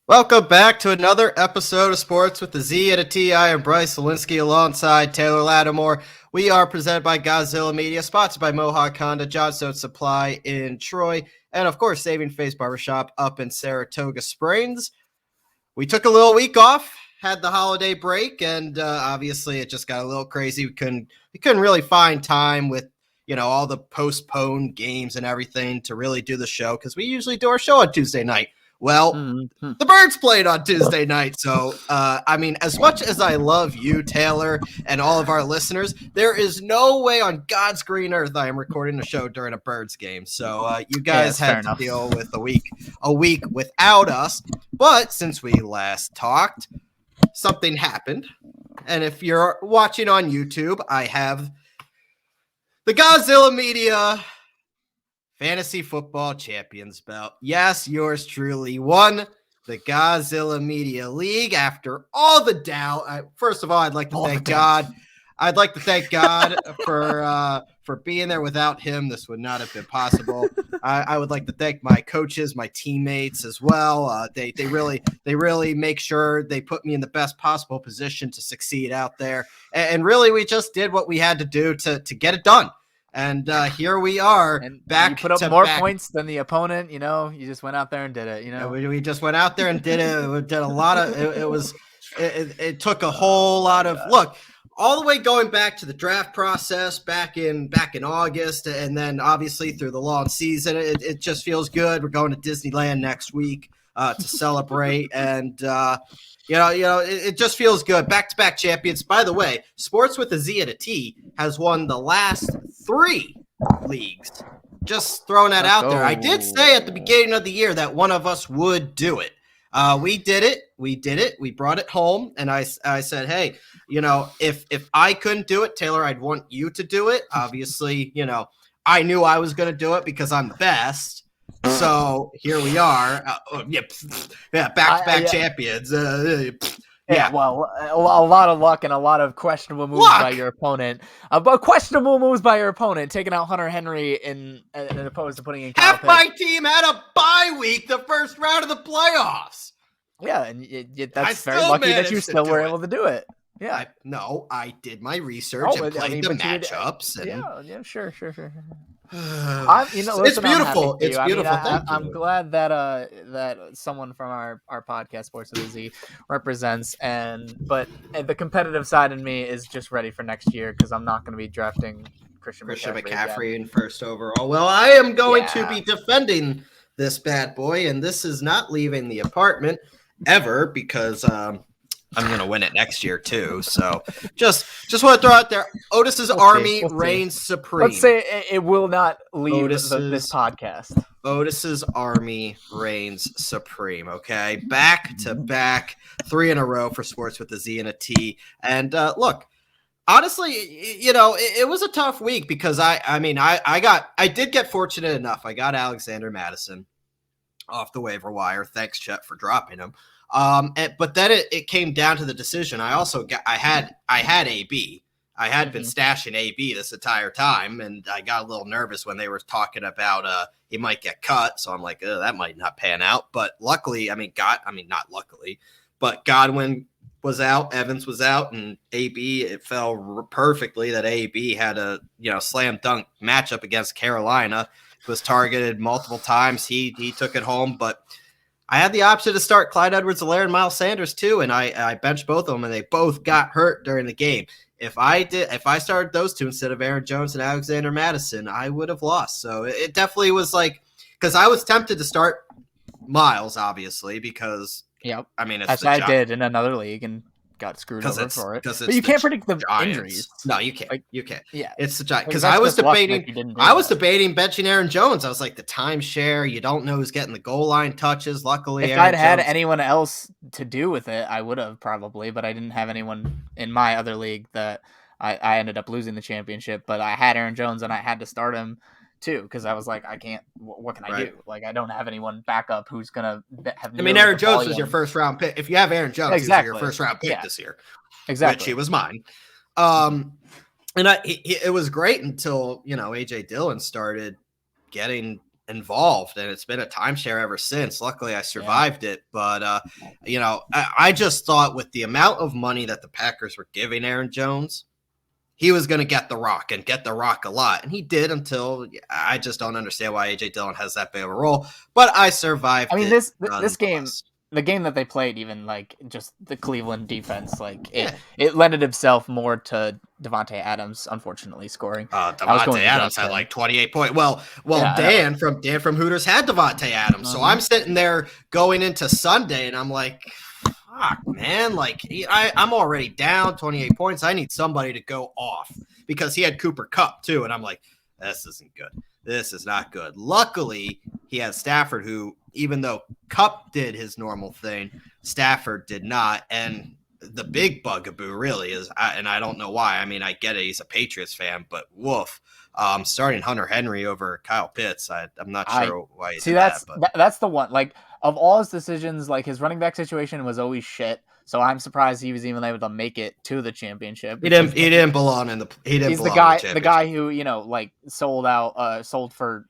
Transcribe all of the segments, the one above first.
Welcome back to another episode of Sports with the Z and a T. I am Bryce Solinsky alongside Taylor Lattimore. We are presented by Gozilla Media, sponsored by Mohawk Honda, Johnstone Supply in Troy, and of course, Saving Face Barbershop up in Saratoga Springs. We took a little week off, had the holiday break, and obviously it just got a little crazy. We couldn't really find time with all the postponed games and everything to really do the show because we usually do our show on Tuesday night. Well, the Birds played on Tuesday night. So, as much as I love you, Taylor, and all of our listeners, there is no way on God's green earth I am recording a show during a Birds game. So, you guys had to deal with a week without us. But since we last talked, something happened. And if you're watching on YouTube, I have the Gozilla Media Fantasy Football Champions belt. Yes, yours truly won the Gozilla Media League after all the doubt. First of all, I'd like to thank God. I'd like to thank God for being there. Without him, this would not have been possible. I would like to thank my coaches, my teammates as well. They really make sure they put me in the best possible position to succeed out there. And really, we just did what we had to do to get it done. And here we are, and back. You put up more points than the opponent. You just went out there and did it. We just went out there and did it. We did a lot of. It took a whole lot of look all the way going back to the draft process back in August, and then obviously through the long season. It just feels good. We're going to Disneyland next week to celebrate, and it just feels good. Back-to-back champions. By the way, Sports with a Z and a T has won the last 3 leagues. Just throwing that out there. I did say at the beginning of the year that one of us would do it. We did it. We brought it home, and I said, hey, if I couldn't do it, Taylor, I'd want you to do it. Obviously, I knew I was going to do it because I'm the best. So here we are. Back-to-back champions. Yeah, well, a lot of luck and a lot of questionable moves by your opponent. Questionable moves by your opponent, taking out Hunter Henry and opposed to putting in Kyle Half my team had a bye week the first round of the playoffs. Yeah, and that's very lucky that you still were able to do it. Yeah. I did my research and played the matchups. Yeah, sure. It's beautiful. It's beautiful. I'm glad that someone from our podcast, Sports with a Z, represents. But the competitive side in me is just ready for next year because I'm not going to be drafting Christian McCaffrey in first overall. Well, I am going to be defending this bad boy, and this is not leaving the apartment ever because I'm going to win it next year, too. So just want to throw out there, Otis's Army reigns supreme. Let's say it will not leave this podcast. Otis's Army reigns supreme, okay? Back-to-back, 3 in a row for Sports with a Z and a T. And look, honestly, it was a tough week because I did get fortunate enough. I got Alexander Madison off the waiver wire. Thanks, Chet, for dropping him. But then it came down to the decision. I had AB. I had been stashing AB this entire time, and I got a little nervous when they were talking about he might get cut. So I'm like, that might not pan out. But luckily, not luckily, but Godwin was out, Evans was out, and AB, it fell perfectly that AB had a slam dunk matchup against Carolina. Was targeted multiple times. He took it home, but I had the option to start Clyde Edwards-Helaire and Miles Sanders too, and I benched both of them, and they both got hurt during the game. If I started those two instead of Aaron Jones and Alexander Madison, I would have lost. So it definitely was because I was tempted to start Miles, obviously, because as I did in another league and got screwed over for it. But you can't predict the Giants. Injuries. No, you can't. You can't. Yeah, it's the Giants. Because I was debating benching Aaron Jones. I was like, the timeshare. You don't know who's getting the goal line touches. Luckily, if I'd had anyone else to do with it, I would have probably. But I didn't have anyone in my other league that I ended up losing the championship. But I had Aaron Jones and I had to start him too because I was like, I can't. What can I do? Like, I don't have anyone backup who's gonna have. Aaron Jones was your first round pick. If you have Aaron Jones, he's your first round pick this year. Exactly, which he was mine. And it was great until AJ Dillon started getting involved, and it's been a timeshare ever since. Luckily, I survived it. But, I just thought with the amount of money that the Packers were giving Aaron Jones, he was going to get the rock and get the rock a lot. And he did until I just don't understand why A.J. Dillon has that big of a role. But I survived. I mean, this game, the game that they played, even like just the Cleveland defense, like it lended itself more to Devontae Adams, unfortunately, scoring. Devontae Adams had like 28 points. Well, Dan from Hooters had Devontae Adams. So I'm sitting there going into Sunday, and I'm like, fuck, man, like I'm already down 28 points. I need somebody to go off because he had Cooper Kupp too. And I'm like, this isn't good. This is not good. Luckily, he had Stafford, who, even though Kupp did his normal thing, Stafford did not. And the big bugaboo really is, and I don't know why. I mean, I get it. He's a Patriots fan, but woof. Starting Hunter Henry over Kyle Pitts, I'm not sure why he did that. That's the one. Like, of all his decisions, like his running back situation was always shit. So I'm surprised he was even able to make it to the championship. He didn't belong in the. He's the guy who like sold for.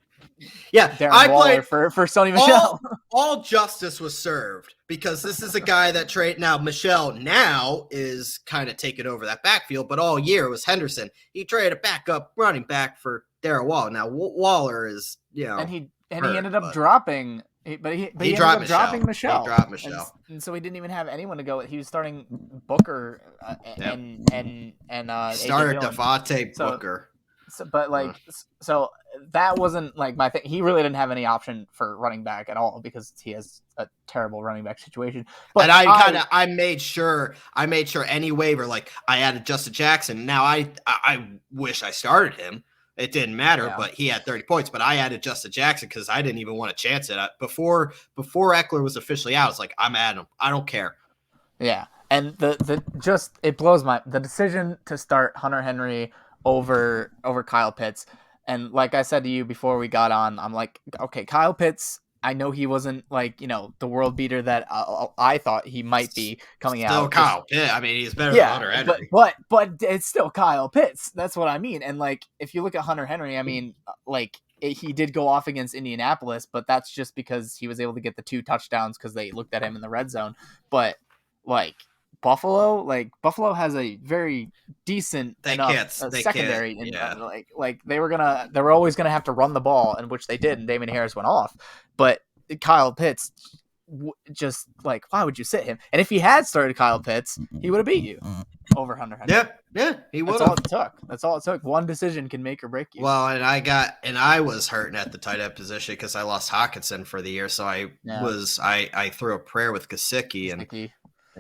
Yeah, Darren Waller for Sony Michel. All justice was served because this is a guy that Michel now is kind of taking over that backfield, but all year it was Henderson. He traded a backup running back for Darren Waller. Now Waller is and he ended up dropping. But he ended up dropping Michel. He dropped Michel, and so he didn't even have anyone to go with. He was starting Booker and started Devontae Booker. So that wasn't like my thing. He really didn't have any option for running back at all because he has a terrible running back situation. But I made sure any waiver, like I added Justin Jackson. Now I wish I started him. It didn't matter, but he had 30 points. But I added Justin Jackson because I didn't even want to chance it. Before Eckler was officially out, I was like, I'm adding him. I don't care. Yeah, and it blows the decision to start Hunter Henry over Kyle Pitts. And like I said to you before we got on, I'm like, okay, Kyle Pitts, I know he wasn't like, the world beater that I thought he might be coming out. Still Kyle Pitts. I mean, he's better than Hunter Henry. But it's still Kyle Pitts. That's what I mean. And like, if you look at Hunter Henry, I mean, like he did go off against Indianapolis, but that's just because he was able to get the 2 touchdowns because they looked at him in the red zone. But like Buffalo has a very decent secondary, like they were always gonna have to run the ball, and which they did, and Damien Harris went off. But Kyle Pitts, just like, why would you sit him? And if he had started Kyle Pitts, he would have beat you over Hunter Henry. Yeah, he would. That's all it took. One decision can make or break you. Well, and I was hurting at the tight end position because I lost Hawkinson for the year, so I threw a prayer with Gesicki and.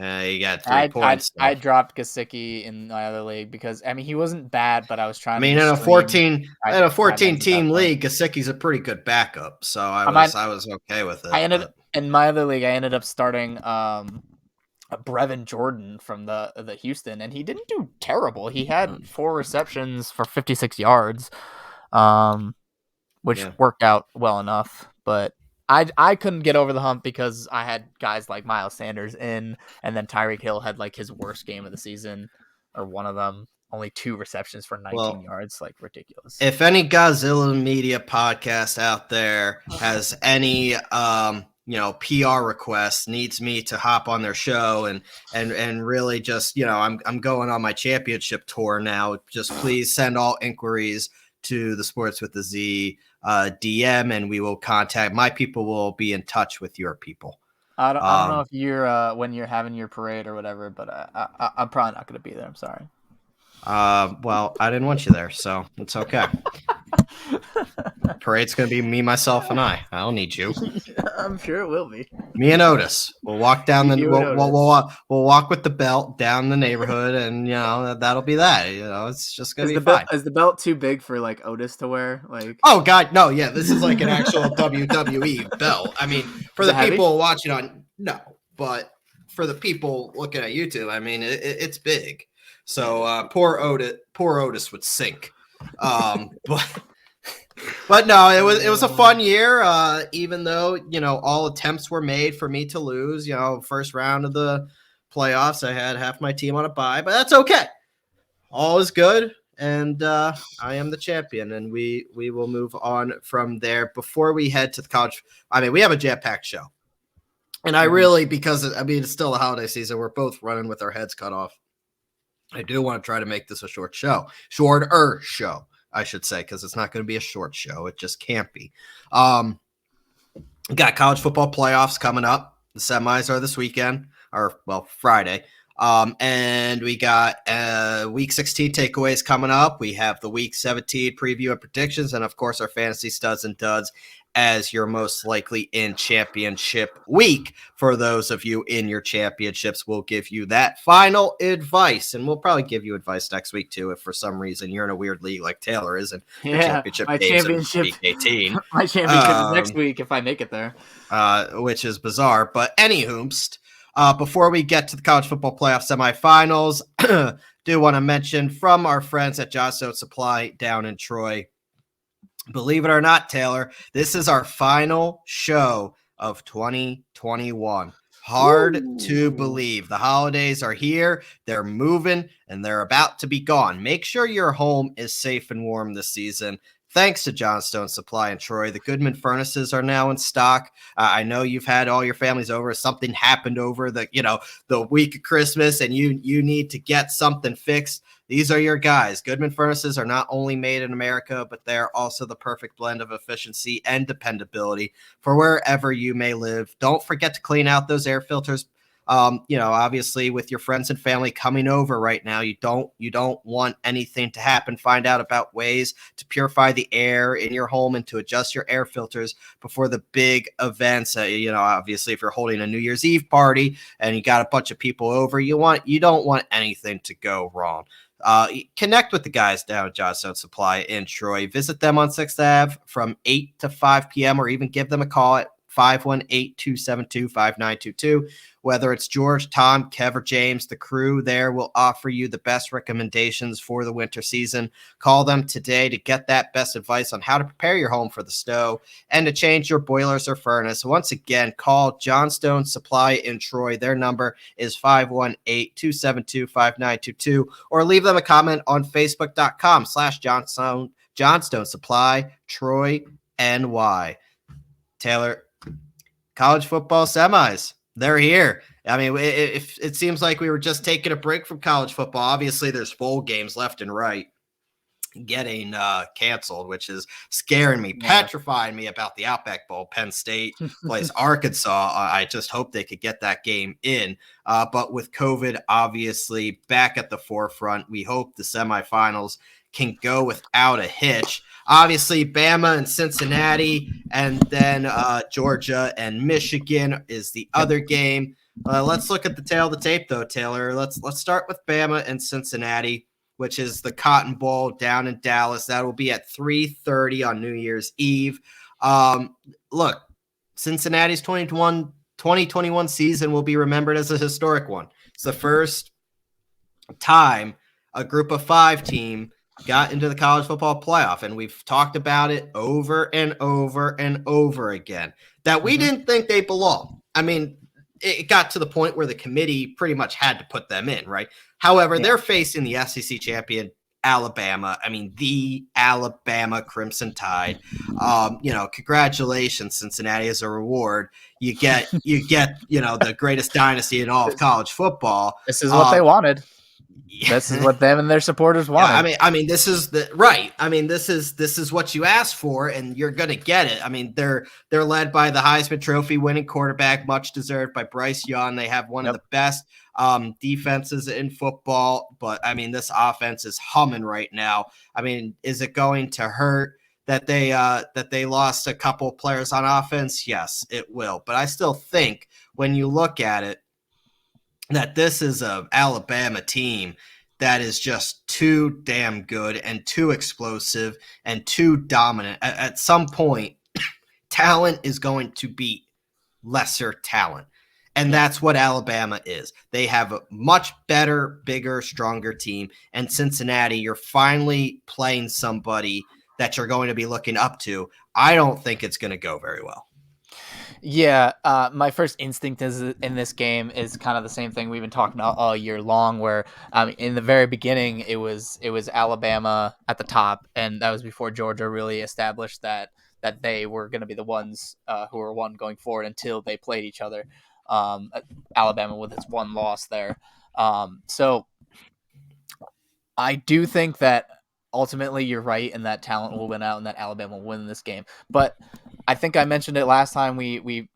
He got 3 points. I dropped Gesicki in my other league because he wasn't bad, but I was trying. I mean, in a 14 team league, Gesicki's a pretty good backup, so I was okay with it. In my other league, I ended up starting Brevin Jordan from the Houston, and he didn't do terrible. He had 4 receptions for 56 yards, which worked out well enough, but. I couldn't get over the hump because I had guys like Miles Sanders in, and then Tyreek Hill had like his worst game of the season, or one of them. Only 2 receptions for 19 yards, like ridiculous. If any Gozilla Media podcast out there has any PR requests, needs me to hop on their show and really just I'm going on my championship tour now. Just please send all inquiries to the Sports with the Z DM, and we will contact my people. Will be in touch with your people. I don't know if you're when you're having your parade or whatever, but I'm probably not going to be there. I'm sorry. Well, I didn't want you there, so it's okay. Parade's going to be me, myself, and I. I don't need you. I'm sure it will be. Me and Otis. We'll walk down we'll walk with the belt down the neighborhood, and that'll be that. It's just going to be fine. Is the belt too big for like Otis to wear? Like, oh God, no, yeah, this is like an actual WWE belt. I mean, for the people watching but for the people looking at YouTube, I mean, it's big. So poor Otis would sink. But no, it was a fun year. Even though all attempts were made for me to lose. First round of the playoffs, I had half my team on a bye, but that's okay. All is good. and I am the champion. And we will move on from there. Before we head to the college, we have a jam-packed show. And I really, because it's still the holiday season, we're both running with our heads cut off. I do want to try to make this a shorter show, I should say, because it's not going to be a short show. It just can't be. Got college football playoffs coming up. The semis are this weekend, Friday. And we got week 16 takeaways coming up. We have the week 17 preview and predictions, and of course our fantasy studs and duds as your most likely in championship week. For those of you in your championships, we'll give you that final advice, and we'll probably give you advice next week too if for some reason you're in a weird league like Taylor is and your championship games in week 18. My championship is next week if I make it there. Which is bizarre, but anywhoomst. Before we get to the college football playoff semifinals, do want to mention from our friends at Johnstone Supply down in Troy. Believe it or not, Taylor, this is our final show of 2021. Hard to believe. The holidays are here, they're moving, and they're about to be gone. Make sure your home is safe and warm this season. Thanks to Johnstone Supply in Troy, the Goodman furnaces are now in stock. I know you've had all your families over. Something happened over the week of Christmas, and you need to get something fixed. These are your guys. Goodman furnaces are not only made in America, but they're also the perfect blend of efficiency and dependability for wherever you may live. Don't forget to clean out those air filters. Obviously with your friends and family coming over right now, you don't want anything to happen. Find out about ways to purify the air in your home and to adjust your air filters before the big events. Obviously if you're holding a New Year's Eve party and you got a bunch of people over, you don't want anything to go wrong. Connect with the guys down at Johnstone Supply in Troy. Visit them on 6th Ave from 8 to 5 p.m. or even give them a call at 518-272-5922. Whether it's George, Tom, Kev, or James, the crew there will offer you the best recommendations for the winter season. Call them today to get that best advice on how to prepare your home for the snow and to change your boilers or furnace. Once again, call Johnstone Supply in Troy. Their number is 518-272-5922, or leave them a comment on Facebook.com/Johnstone Supply Troy NY. Taylor, college football semis. They're here. It seems like we were just taking a break from college football. Obviously, there's bowl games left and right getting canceled, which is scaring me, petrifying me about the Outback Bowl. Penn State plays Arkansas. I just hope they could get that game in. But with COVID, obviously, back at the forefront, we hope the semifinals can go without a hitch. Obviously, Bama and Cincinnati, and then Georgia and Michigan is the other game. Let's look at the tail of the tape, though, Taylor. Let's start with Bama and Cincinnati, which is the Cotton Bowl down in Dallas. That will be at 3:30 on New Year's Eve. Look, Cincinnati's 2021 season will be remembered as a historic one. It's the first time a group of 5 team got into the college football playoff, and we've talked about it over and over and over again that we didn't think they belonged. It got to the point where the committee pretty much had to put them in, right? However, they're facing the SEC champion Alabama. The Alabama Crimson Tide. Congratulations, Cincinnati, as a reward. You get the greatest dynasty in all of college football. This is what they wanted. This is what them and their supporters wanted. This is the right. This is what you asked for, and you're gonna get it. They're led by the Heisman Trophy winning quarterback, much deserved, by Bryce Young. They have one of the best defenses in football, but this offense is humming right now. Is it going to hurt that they lost a couple players on offense? Yes, it will. But I still think when you look at it, that this is an Alabama team that is just too damn good and too explosive and too dominant. At some point, talent is going to beat lesser talent. And that's what Alabama is. They have a much better, bigger, stronger team. And Cincinnati, you're finally playing somebody that you're going to be looking up to. I don't think it's going to go very well. Yeah, my first instinct is in this game is kind of the same thing we've been talking about all year long. Where in the very beginning, it was Alabama at the top, and that was before Georgia really established that they were going to be the ones who were one going forward until they played each other. Alabama with its one loss there. So I do think that ultimately you're right, and that talent will win out, and that Alabama will win this game. But I think I mentioned it last time we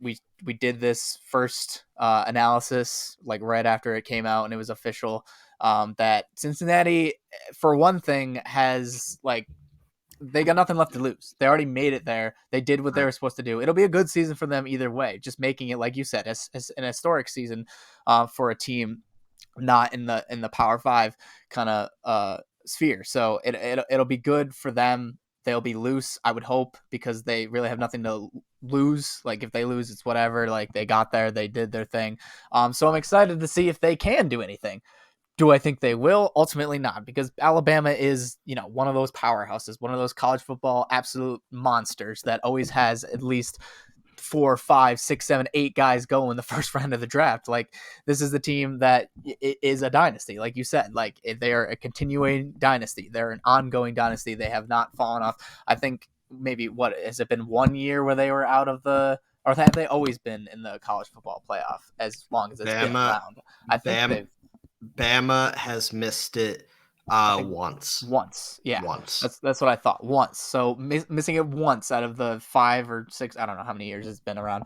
did this first analysis, like right after it came out and it was official. That Cincinnati, for one thing, has like they got nothing left to lose. They already made it there. They did what they were supposed to do. It'll be a good season for them either way. Just making it, like you said, as an historic season for a team not in the Power Five kind of sphere. So it'll be good for them. They'll be loose, I would hope, because they really have nothing to lose. Like if they lose, it's whatever. Like they got there, they did their thing. So I'm excited to see if they can do anything. Do I think they will? Ultimately not, because Alabama is, one of those powerhouses, one of those college football absolute monsters that always has at least 4, 5, 6, 7, 8 guys go in the first round of the draft. Like this is the team that is a dynasty, like you said. Like they are a continuing dynasty. They're an ongoing dynasty. They have not fallen off. I think maybe what has it been 1 year where they were out of the, or have they always been in the college football playoff as long as it's been around? I think they've. Bama has missed it once. Once, yeah. Once. That's what I thought. Once. So missing it once out of the 5 or 6, I don't know how many years it's been around.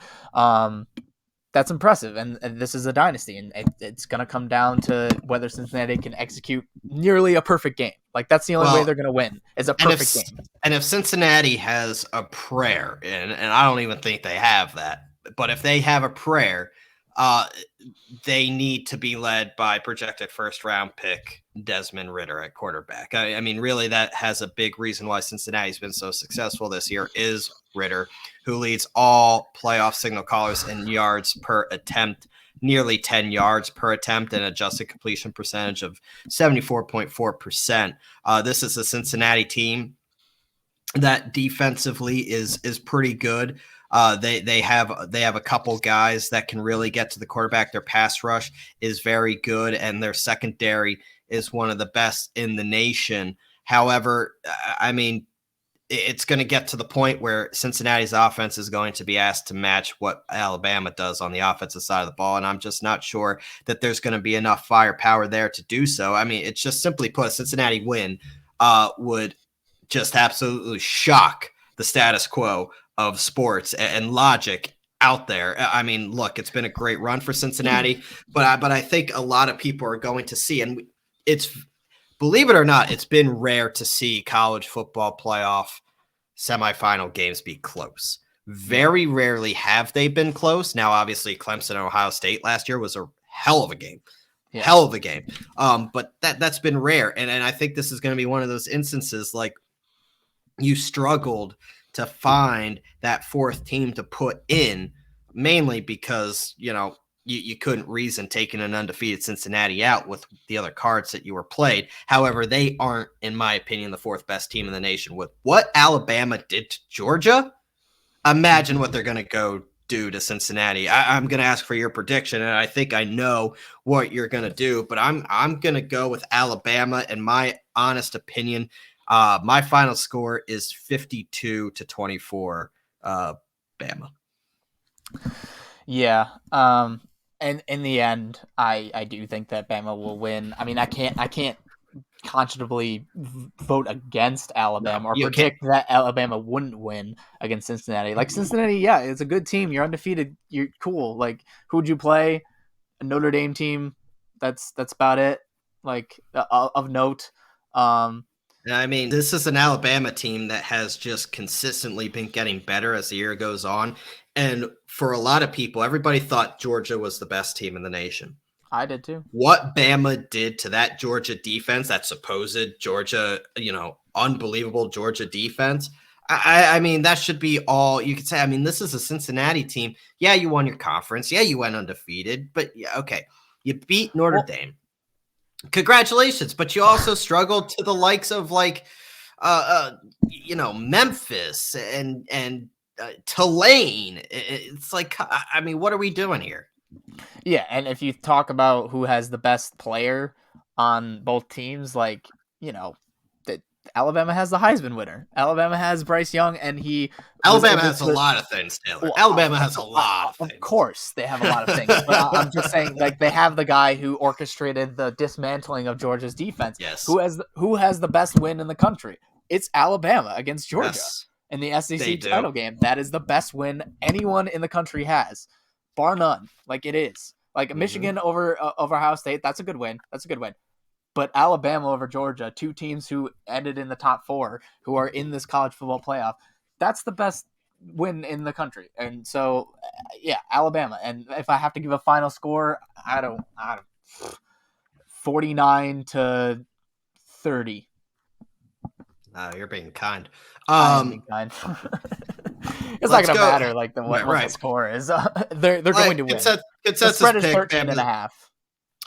That's impressive, and this is a dynasty, and it's going to come down to whether Cincinnati can execute nearly a perfect game. Like that's the only way they're going to win is a perfect game. And if Cincinnati has a prayer, and I don't even think they have that, but if they have a prayer, they need to be led by projected first-round pick Desmond Ritter at quarterback. I mean, really, that has a big reason why Cincinnati's been so successful this year is Ritter, who leads all playoff signal callers in yards per attempt, nearly 10 yards per attempt, and adjusted completion percentage of 74.4%. This is a Cincinnati team that defensively is pretty good. They have a couple guys that can really get to the quarterback. Their pass rush is very good, and their secondary is one of the best in the nation. However, I mean, it's going to get to the point where Cincinnati's offense is going to be asked to match what Alabama does on the offensive side of the ball, and I'm just not sure that there's going to be enough firepower there to do so. I mean, it's just simply put, a Cincinnati win would just absolutely shock the status quo of sports and logic out there. I mean, look, it's been a great run for Cincinnati, but I think a lot of people are going to see, and it's, believe it or not, it's been rare to see college football playoff semifinal games be close. Very rarely have they been close. Now, obviously, Clemson and Ohio State last year was a hell of a game. Yeah. Hell of a game. But that's been rare. And I think this is going to be one of those instances like you struggled to find that fourth team to put in, mainly because, you couldn't reason taking an undefeated Cincinnati out with the other cards that you were played. However, they aren't, in my opinion, the fourth best team in the nation. With what Alabama did to Georgia, imagine what they're going to go do to Cincinnati. I'm going to ask for your prediction, and I think I know what you're going to do, but I'm going to go with Alabama. In my honest opinion, my final score is 52-24, Bama. Yeah. And in the end, I do think that Bama will win. I mean, I can't consciously vote against Alabama or predict that Alabama wouldn't win against Cincinnati. Like Cincinnati, yeah, it's a good team. You're undefeated. You're cool. Like, who would you play? A Notre Dame team. That's about it. Like of note. I mean, this is an Alabama team that has just consistently been getting better as the year goes on. And for a lot of people, everybody thought Georgia was the best team in the nation. I did too. What Bama did to that Georgia defense, that supposed Georgia, unbelievable Georgia defense. I mean, that should be all you could say. I mean, this is a Cincinnati team. Yeah, you won your conference. Yeah, you went undefeated. But yeah, okay, you beat Notre Dame. Congratulations, but you also struggled to the likes of Memphis and Tulane. It's like, I mean, what are we doing here? Yeah, and if you talk about who has the best player on both teams, like, that Alabama has the Heisman winner. Alabama has Bryce Young, and he was Alabama able has a to. lot of things, Taylor. Well, Alabama has a lot of of things. course, they have a lot of things, but I'm just saying, like, they have the guy who orchestrated the dismantling of Georgia's defense. Yes. Who has the best win in the country? It's Alabama against Georgia Yes, in the they SEC do. title game. That is the best win anyone in the country has, bar none. Like, it is. Like, Michigan over Ohio State, that's a good win. But Alabama over Georgia, two teams who ended in the top 4, who are in this college football playoff, that's the best win in the country. And so, yeah, Alabama. And if I have to give a final score, I don't 49-30. You're being kind. I am being kind. It's not going to matter like what the score is. They're going to win. The spread is 13.5.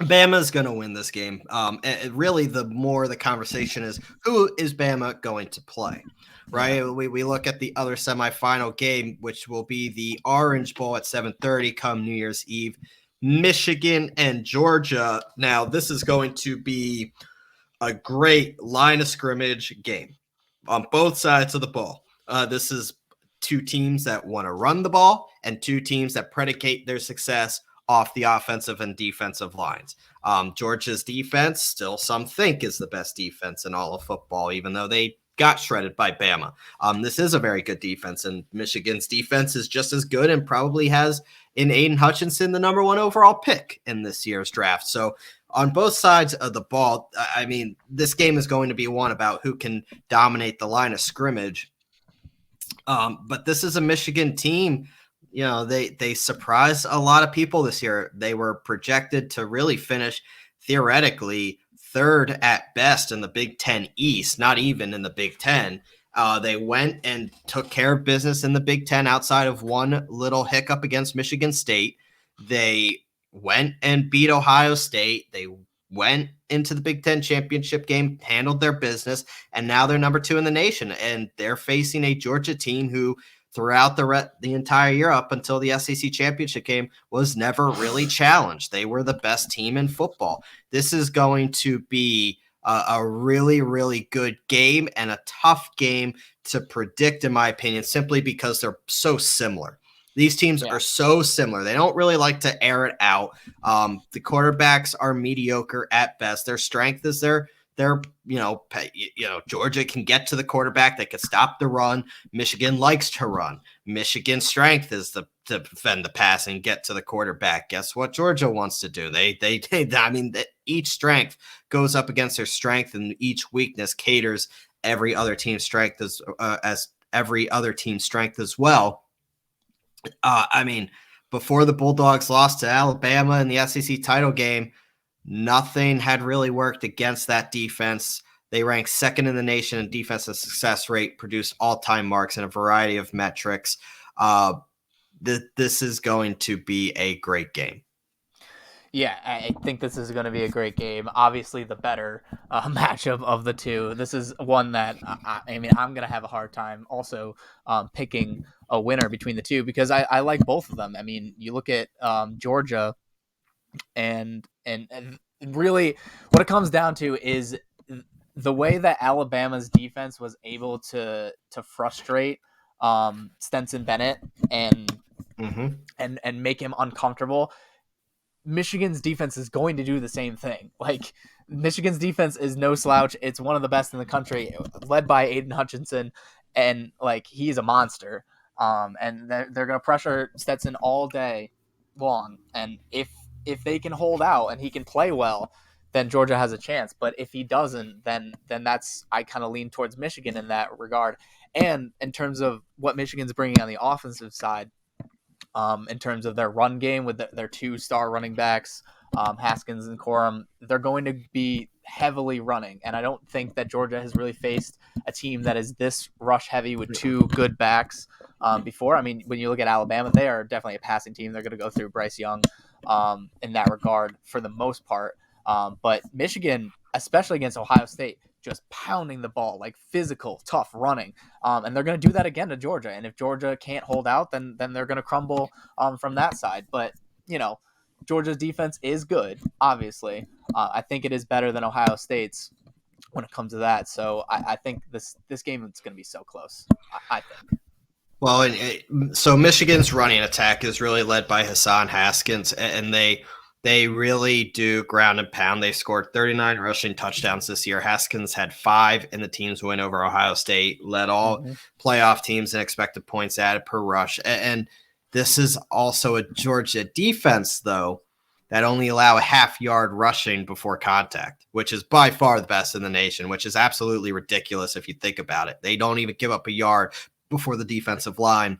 Bama's going to win this game. And really, the more the conversation is, who is Bama going to play? Right? Yeah. We look at the other semifinal game, which will be the Orange Bowl at 7:30 come New Year's Eve. Michigan and Georgia. Now, this is going to be a great line of scrimmage game on both sides of the ball. This is two teams that want to run the ball and two teams that predicate their success off the offensive and defensive lines. Georgia's defense still some think is the best defense in all of football, even though they got shredded by Bama. This is a very good defense, and Michigan's defense is just as good and probably has in Aiden Hutchinson the number 1 overall pick in this year's draft. So on both sides of the ball, I mean, this game is going to be one about who can dominate the line of scrimmage. But this is a Michigan team. You know, they surprised a lot of people this year. They were projected to really finish theoretically 3rd at best in the Big Ten East, not even in the Big Ten. They went and took care of business in the Big Ten outside of one little hiccup against Michigan State. They went and beat Ohio State. They went into the Big Ten championship game, handled their business, and now they're number 2 in the nation. And they're facing a Georgia team who throughout the entire year up until the SEC championship game was never really challenged. They were the best team in football. This is going to be a really, really good game and a tough game to predict, in my opinion, simply because they're so similar. These teams are so similar. They don't really like to air it out. The quarterbacks are mediocre at best. Their strength is their Georgia can get to the quarterback. They can stop the run. Michigan likes to run. Michigan's strength is to defend the pass and get to the quarterback. Guess what Georgia wants to do? Each strength goes up against their strength, and each weakness caters every other team's strength as every other team's strength as well. Before the Bulldogs lost to Alabama in the SEC title game, nothing had really worked against that defense. They ranked 2nd in the nation in defensive success rate, produced all-time marks in a variety of metrics. This is going to be a great game. Yeah, I think this is going to be a great game. Obviously, the better matchup of the two. This is one that, I'm going to have a hard time also picking a winner between the two because I like both of them. I mean, you look at Georgia and really what it comes down to is the way that Alabama's defense was able to frustrate Stetson Bennett and make him uncomfortable. Michigan's defense is going to do the same thing. Like, Michigan's defense is no slouch. It's one of the best in the country, led by Aiden Hutchinson, and like, he's a monster. And they're going to pressure Stetson all day long. And if they can hold out and he can play well, then Georgia has a chance. But if he doesn't, then that's, I kind of lean towards Michigan in that regard. And in terms of what Michigan's bringing on the offensive side, in terms of their run game with their 2-star running backs, Haskins and Corum, they're going to be heavily running. And I don't think that Georgia has really faced a team that is this rush heavy with 2 good backs before. I mean, when you look at Alabama, they are definitely a passing team. They're going to go through Bryce Young in that regard for the most part. But Michigan, especially against Ohio State, just pounding the ball, like physical, tough running. And they're going to do that again to Georgia. And if Georgia can't hold out, then they're going to crumble from that side. But, Georgia's defense is good, obviously. I think it is better than Ohio State's when it comes to that. So I think this game is going to be so close, I think. Well, so Michigan's running attack is really led by Hassan Haskins, and they really do ground and pound. They scored 39 rushing touchdowns this year. Haskins had 5 in the team's win over Ohio State, led all playoff teams in expected points added per rush. And this is also a Georgia defense, though, that only allow a half-yard rushing before contact, which is by far the best in the nation, which is absolutely ridiculous if you think about it. They don't even give up a yard before the defensive line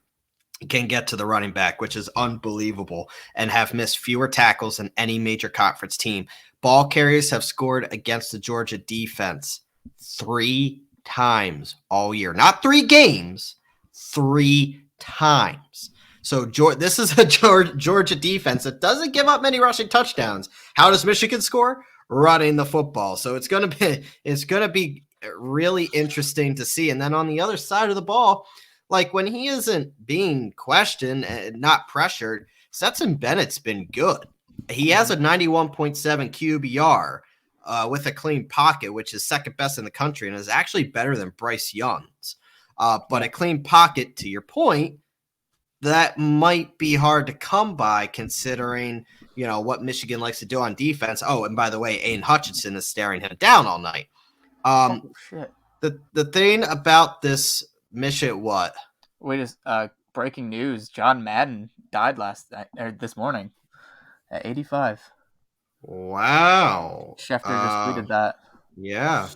can get to the running back, which is unbelievable, and have missed fewer tackles than any major conference team. Ball carriers have scored against the Georgia defense 3 times all year. Not 3 games, 3 times. So this is a Georgia defense that doesn't give up many rushing touchdowns. How does Michigan score? Running the football. So it's going to be really interesting to see. And then on the other side of the ball, like when he isn't being questioned and not pressured, Stetson Bennett's been good. He has a 91.7 QBR with a clean pocket, which is second best in the country and is actually better than Bryce Young's. But a clean pocket, to your point, that might be hard to come by considering, what Michigan likes to do on defense. Oh, and by the way, Aiden Hutchinson is staring him down all night. Shit. The thing about this Michigan, what? Breaking news. John Madden died this morning at 85. Wow. Schefter just tweeted that. Yeah.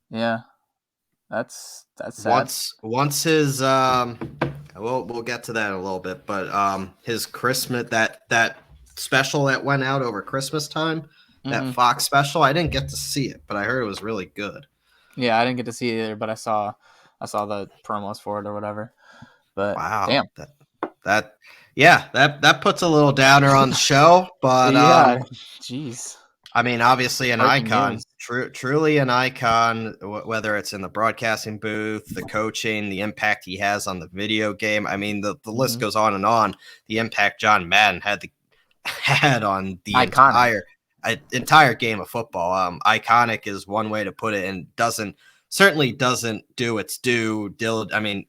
Yeah. That's sad. Once his we'll get to that in a little bit, but his Christmas that special that went out over Christmas time, that Fox special, I didn't get to see it, but I heard it was really good. Yeah, I didn't get to see it either, but I saw the promos for it or whatever. But wow, damn. That puts a little downer on the show, but yeah, jeez. I mean, obviously an Breaking icon, news. truly an icon, whether it's in the broadcasting booth, the coaching, the impact he has on the video game. I mean, the list goes on and on. The impact John Madden had on the entire game of football. Iconic is one way to put it, and certainly doesn't do its due. I mean,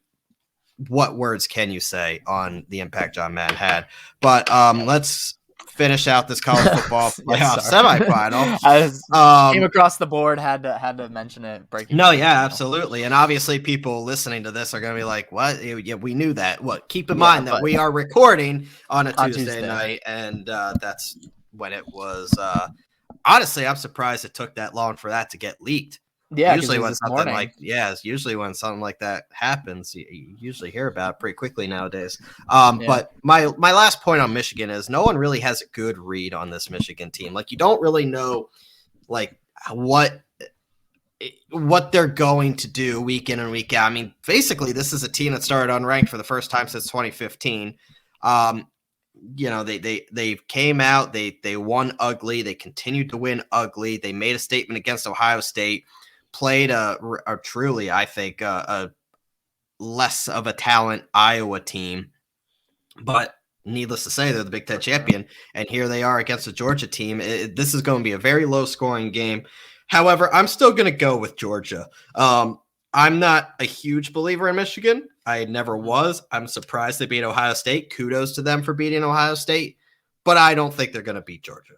what words can you say on the impact John Madden had? But let's finish out this college football playoff semifinal. I came across the board, had to mention it. Absolutely. And obviously people listening to this are going to be like, what? Yeah, we knew that. What? Keep in mind that we are recording on a Tuesday night, and that's when it was. Honestly, I'm surprised it took that long for that to get leaked. Yeah, usually when something like that happens, you usually hear about it pretty quickly nowadays. But my last point on Michigan is no one really has a good read on this Michigan team. Like, you don't really know like what they're going to do week in and week out. I mean, basically, this is a team that started unranked for the first time since 2015. They came out, they won ugly, they continued to win ugly. They made a statement against Ohio State. Played a truly, I think, a less of a talent Iowa team, but needless to say, they're the Big Ten champion, and here they are against the Georgia team. This is going to be a very low-scoring game. However, I'm still going to go with Georgia. I'm not a huge believer in Michigan. I never was. I'm surprised they beat Ohio State. Kudos to them for beating Ohio State, but I don't think they're going to beat Georgia.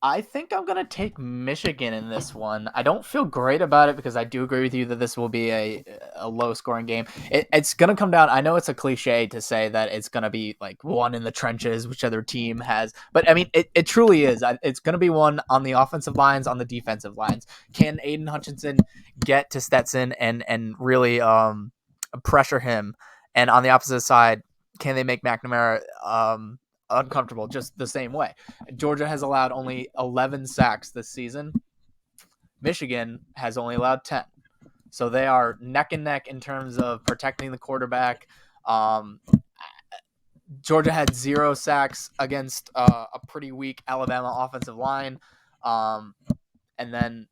I think I'm going to take Michigan in this one. I don't feel great about it because I do agree with you that this will be a low-scoring game. It's going to come down. I know it's a cliche to say that it's going to be like one in the trenches, whichever team has. But, I mean, it truly is. It's going to be one on the offensive lines, on the defensive lines. Can Aiden Hutchinson get to Stetson and really pressure him? And on the opposite side, can they make McNamara uncomfortable just the same way? Georgia has allowed only 11 sacks this season. Michigan has only allowed 10. So they are neck and neck in terms of protecting the quarterback. Georgia had 0 sacks against a pretty weak Alabama offensive line. And then,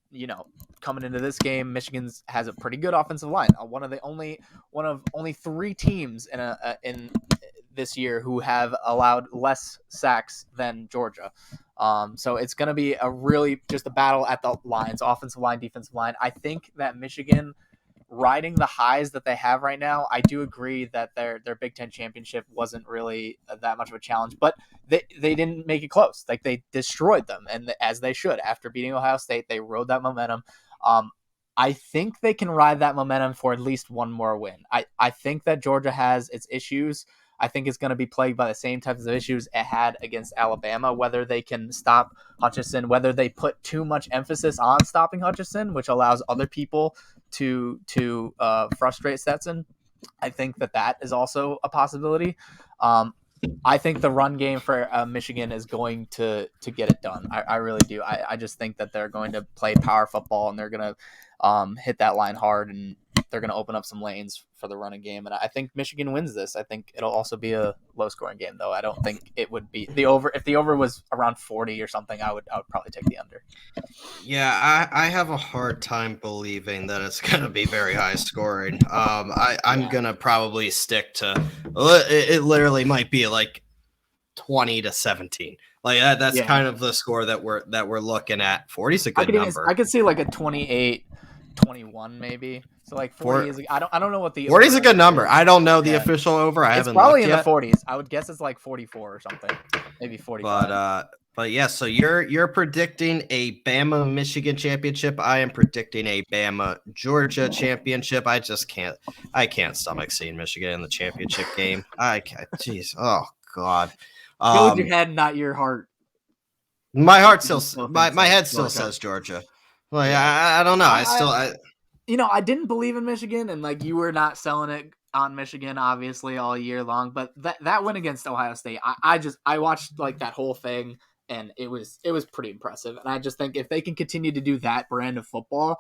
coming into this game, Michigan's has a pretty good offensive line. One of only 3 teams in this year who have allowed less sacks than Georgia. So it's going to be just a battle at the lines, offensive line, defensive line. I think that Michigan, riding the highs that they have right now, I do agree that their Big Ten championship wasn't really that much of a challenge, but they didn't make it close. Like, they destroyed them, and as they should. After beating Ohio State, they rode that momentum. I think they can ride that momentum for at least one more win. I think that Georgia has its issues. I think it's going to be plagued by the same types of issues it had against Alabama, whether they can stop Hutchinson, whether they put too much emphasis on stopping Hutchinson, which allows other people to frustrate Stetson. I think that is also a possibility. I think the run game for Michigan is going to get it done. I really do. I just think that they're going to play power football, and they're going to hit that line hard, and they're going to open up some lanes for the running game. And I think Michigan wins this. I think it'll also be a low-scoring game, though. I don't think it would be the over. If the over was around 40 or something, I would probably take the under. Yeah, I have a hard time believing that it's going to be very high scoring. I'm going to probably stick to it. Literally might be like 20-17. Like that's kind of the score that we're looking at. 40 is a good number. I could see like a 28-21 maybe. So like 40 is I don't know what the 40 is a good number. I don't know the official over. I haven't probably looked in yet. The 40s. I would guess it's like 44 or something. Maybe 45. But yeah, so you're predicting a Bama Michigan championship. I am predicting a Bama Georgia championship. I can't stomach seeing Michigan in the championship game. Jeez. Oh God. Go with your head, not your heart. My heart my head still says Georgia. Like I don't know. I didn't believe in Michigan, and like you were not selling it on Michigan obviously all year long, but that win against Ohio State, I watched like that whole thing, and it was pretty impressive. And I just think if they can continue to do that brand of football,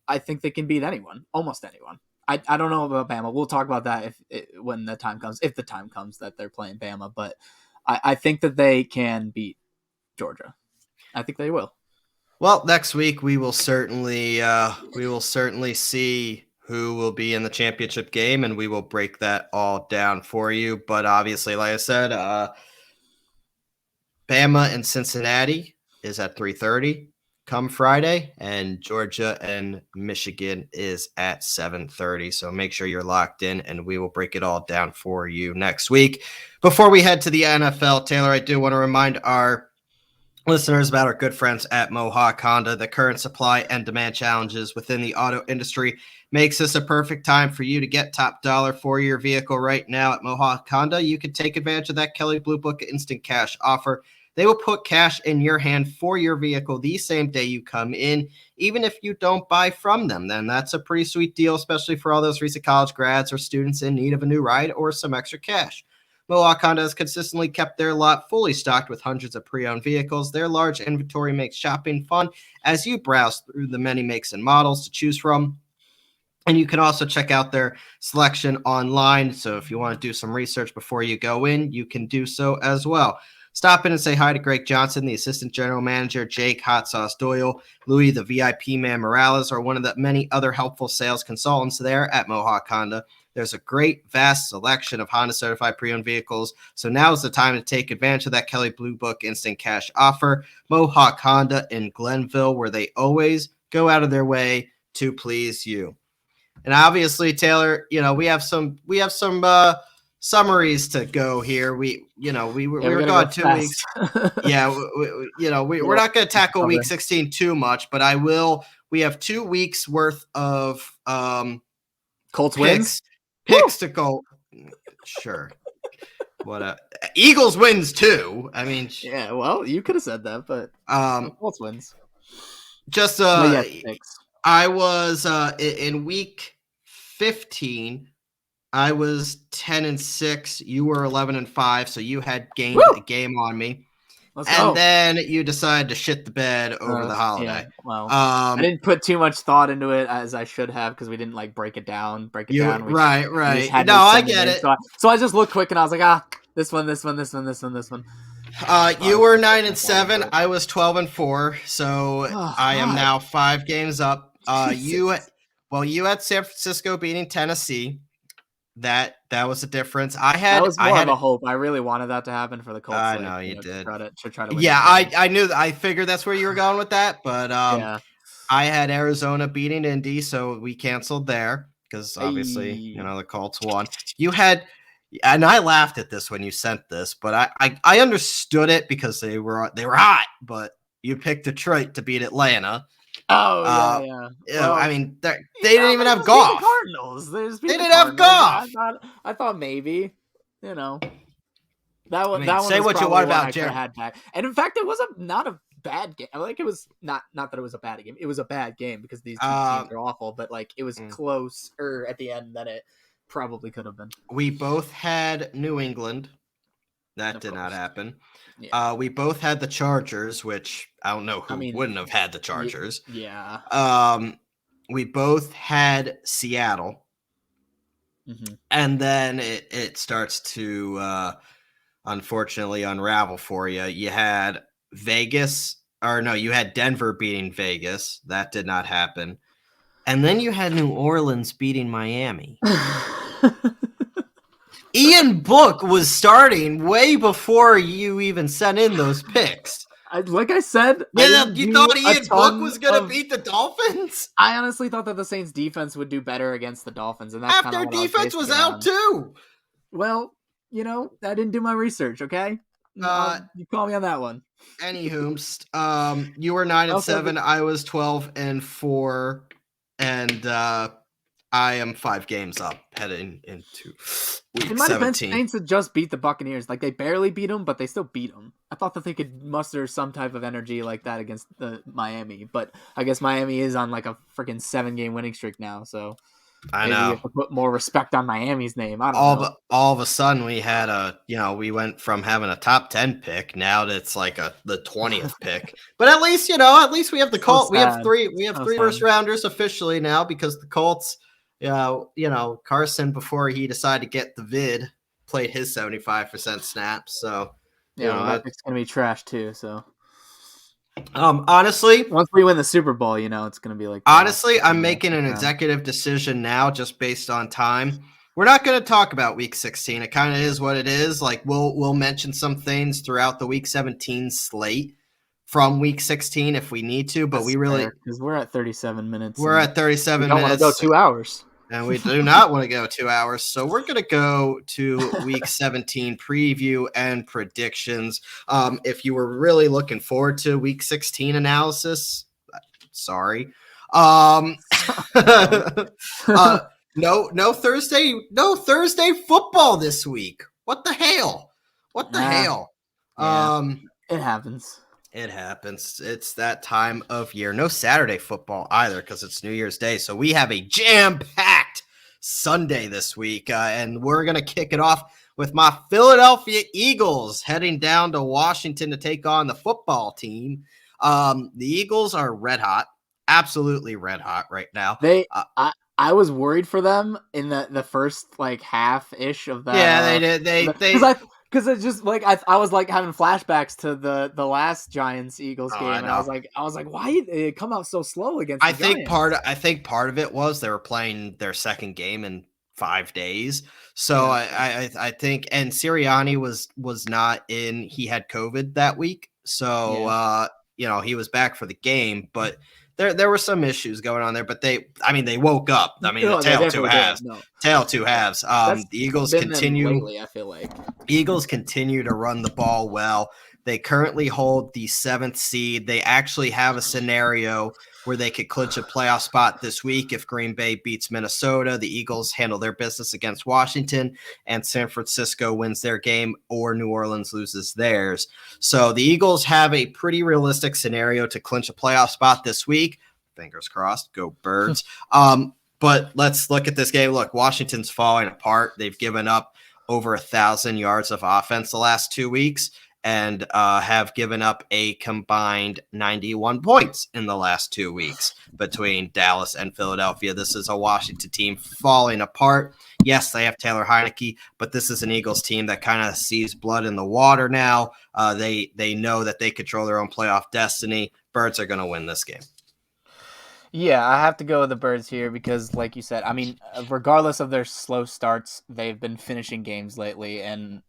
I think they can beat anyone, almost anyone. I don't know about Bama. We'll talk about that when the time comes, if the time comes that they're playing Bama. But I think that they can beat Georgia. I think they will. Well, next week we will certainly see who will be in the championship game, and we will break that all down for you. But obviously, like I said, Bama and Cincinnati is at 3:30 come Friday, and Georgia and Michigan is at 7:30. So make sure you're locked in, and we will break it all down for you next week. Before we head to the NFL, Taylor, I do want to remind our listeners about our good friends at Mohawk Honda. The current supply and demand challenges within the auto industry makes this a perfect time for you to get top dollar for your vehicle right now at Mohawk Honda. You can take advantage of that Kelley Blue Book instant cash offer. They will put cash in your hand for your vehicle the same day you come in, even if you don't buy from them. Then that's a pretty sweet deal, especially for all those recent college grads or students in need of a new ride or some extra cash. Mohawk Honda has consistently kept their lot fully stocked with hundreds of pre-owned vehicles. Their large inventory makes shopping fun as you browse through the many makes and models to choose from. And you can also check out their selection online. So if you want to do some research before you go in, you can do so as well. Stop in and say hi to Greg Johnson, the assistant general manager, Jake Hot Sauce Doyle, Louis, the VIP man Morales, or one of the many other helpful sales consultants there at Mohawk Honda. There's a great, vast selection of Honda certified pre-owned vehicles. So now is the time to take advantage of that Kelley Blue Book instant cash offer. Mohawk Honda in Glenville, where they always go out of their way to please you. And obviously, Taylor, we have some summaries to go here. We were gone 2 weeks. We're not going to tackle week 16 too much, but I will. We have 2 weeks worth of Colts wins. Picks to go. Sure. What Eagles wins too. I mean, yeah. Well, you could have said that, but Colts wins. Just I was in week 15. I was 10-6. You were 11-5, so you had gained a game on me. And then you decided to shit the bed over the holiday. Yeah, well, I didn't put too much thought into it as I should have because we didn't break it down. Right. No, I get it. So I just looked quick and I was like, this one. You were 9-7. I was 12-4. So I am now 5 games up. You had San Francisco beating Tennessee. That was a difference. That was more of a hope. I really wanted that to happen for the Colts. I know you did. To try to win. Yeah, I figured that's where you were going with that, but yeah. I had Arizona beating Indy, so we canceled there because obviously the Colts won. You had, and I laughed at this when you sent this, but I understood it because they were hot, but you picked Detroit to beat Atlanta. Oh yeah. Well, I mean, they didn't even have Goff. The Cardinals. They didn't have Goff. I thought maybe, that one. Say what you want about Jared. Had back. And in fact, it was not a bad game. Like it was not that it was a bad game. It was a bad game because these two teams are awful. But like it was closer at the end than it probably could have been. We both had New England. That did not happen. Yeah. We both had the Chargers, which I don't know who wouldn't have had the Chargers. Yeah. We both had Seattle. Mm-hmm. And then it starts to unfortunately unravel for you. You had you had Denver beating Vegas. That did not happen. And then you had New Orleans beating Miami. Ian Book was starting way before you even sent in those picks. Like I said, you thought Ian Book was going to beat the Dolphins? I honestly thought that the Saints defense would do better against the Dolphins, and that's half their defense was out too. Well, I didn't do my research. Okay, you call me on that one. Anywho, you were 9-7. I was 12-4, and I am 5 games up heading into week 17. Saints had just beat the Buccaneers. Like, they barely beat them, but they still beat them. I thought that they could muster some type of energy like that against the Miami, but I guess Miami is on like a freaking 7-game winning streak now, so I know. You have to put more respect on Miami's name. I don't know. All of a sudden, we had we went from having a top 10 pick now that it's like the 20th pick. But at least we have the Colts. We have three first rounders officially now because the Colts. Carson, before he decided to get the vid, played his 75% snaps. So, it's gonna be trash too. So, honestly, once we win the Super Bowl, it's gonna be like. Honestly, I'm making an executive decision now, just based on time. We're not going to talk about Week 16. It kind of is what it is. Like we'll mention some things throughout the Week 17 slate from Week 16 if we need to, but because we're at 37 minutes. We're at 37 minutes. We don't want to go 2 hours. And we do not want to go 2 hours. So we're going to go to Week 17 preview and predictions. If you were really looking forward to Week 16 analysis, sorry. No Thursday football this week. What the hell? Yeah, it happens. It happens. It's that time of year. No Saturday football either because it's New Year's Day. So we have a jam-packed Sunday this week, and we're going to kick it off with my Philadelphia Eagles heading down to Washington to take on the football team. The Eagles are red hot, absolutely red hot right now. I was worried for them in the first half-ish of that. Yeah, they because it's just I was having flashbacks to the last Giants-Eagles game, and I was like, why did it come out so slow against? I think part of it was they were playing their second game in 5 days, so yeah. I think, and Sirianni was not in. He had COVID that week, so he was back for the game, but. There were some issues going on there, but they woke up. Tail two halves. The Eagles continue. Lately, I feel like Eagles continue to run the ball well. They currently hold the 7th seed. They actually have a scenario where they could clinch a playoff spot this week if Green Bay beats Minnesota. The Eagles handle their business against Washington, and San Francisco wins their game or New Orleans loses theirs. So the Eagles have a pretty realistic scenario to clinch a playoff spot this week. Fingers crossed. Go Birds. But let's look at this game. Look, Washington's falling apart. They've given up over 1,000 yards of offense the last 2 weeks. And have given up a combined 91 points in the last 2 weeks between Dallas and Philadelphia. This is a Washington team falling apart. Yes, they have Taylor Heineke, but this is an Eagles team that kind of sees blood in the water now. They know that they control their own playoff destiny. Birds are going to win this game. Yeah, I have to go with the Birds here because, like you said, I mean, regardless of their slow starts, they've been finishing games lately, and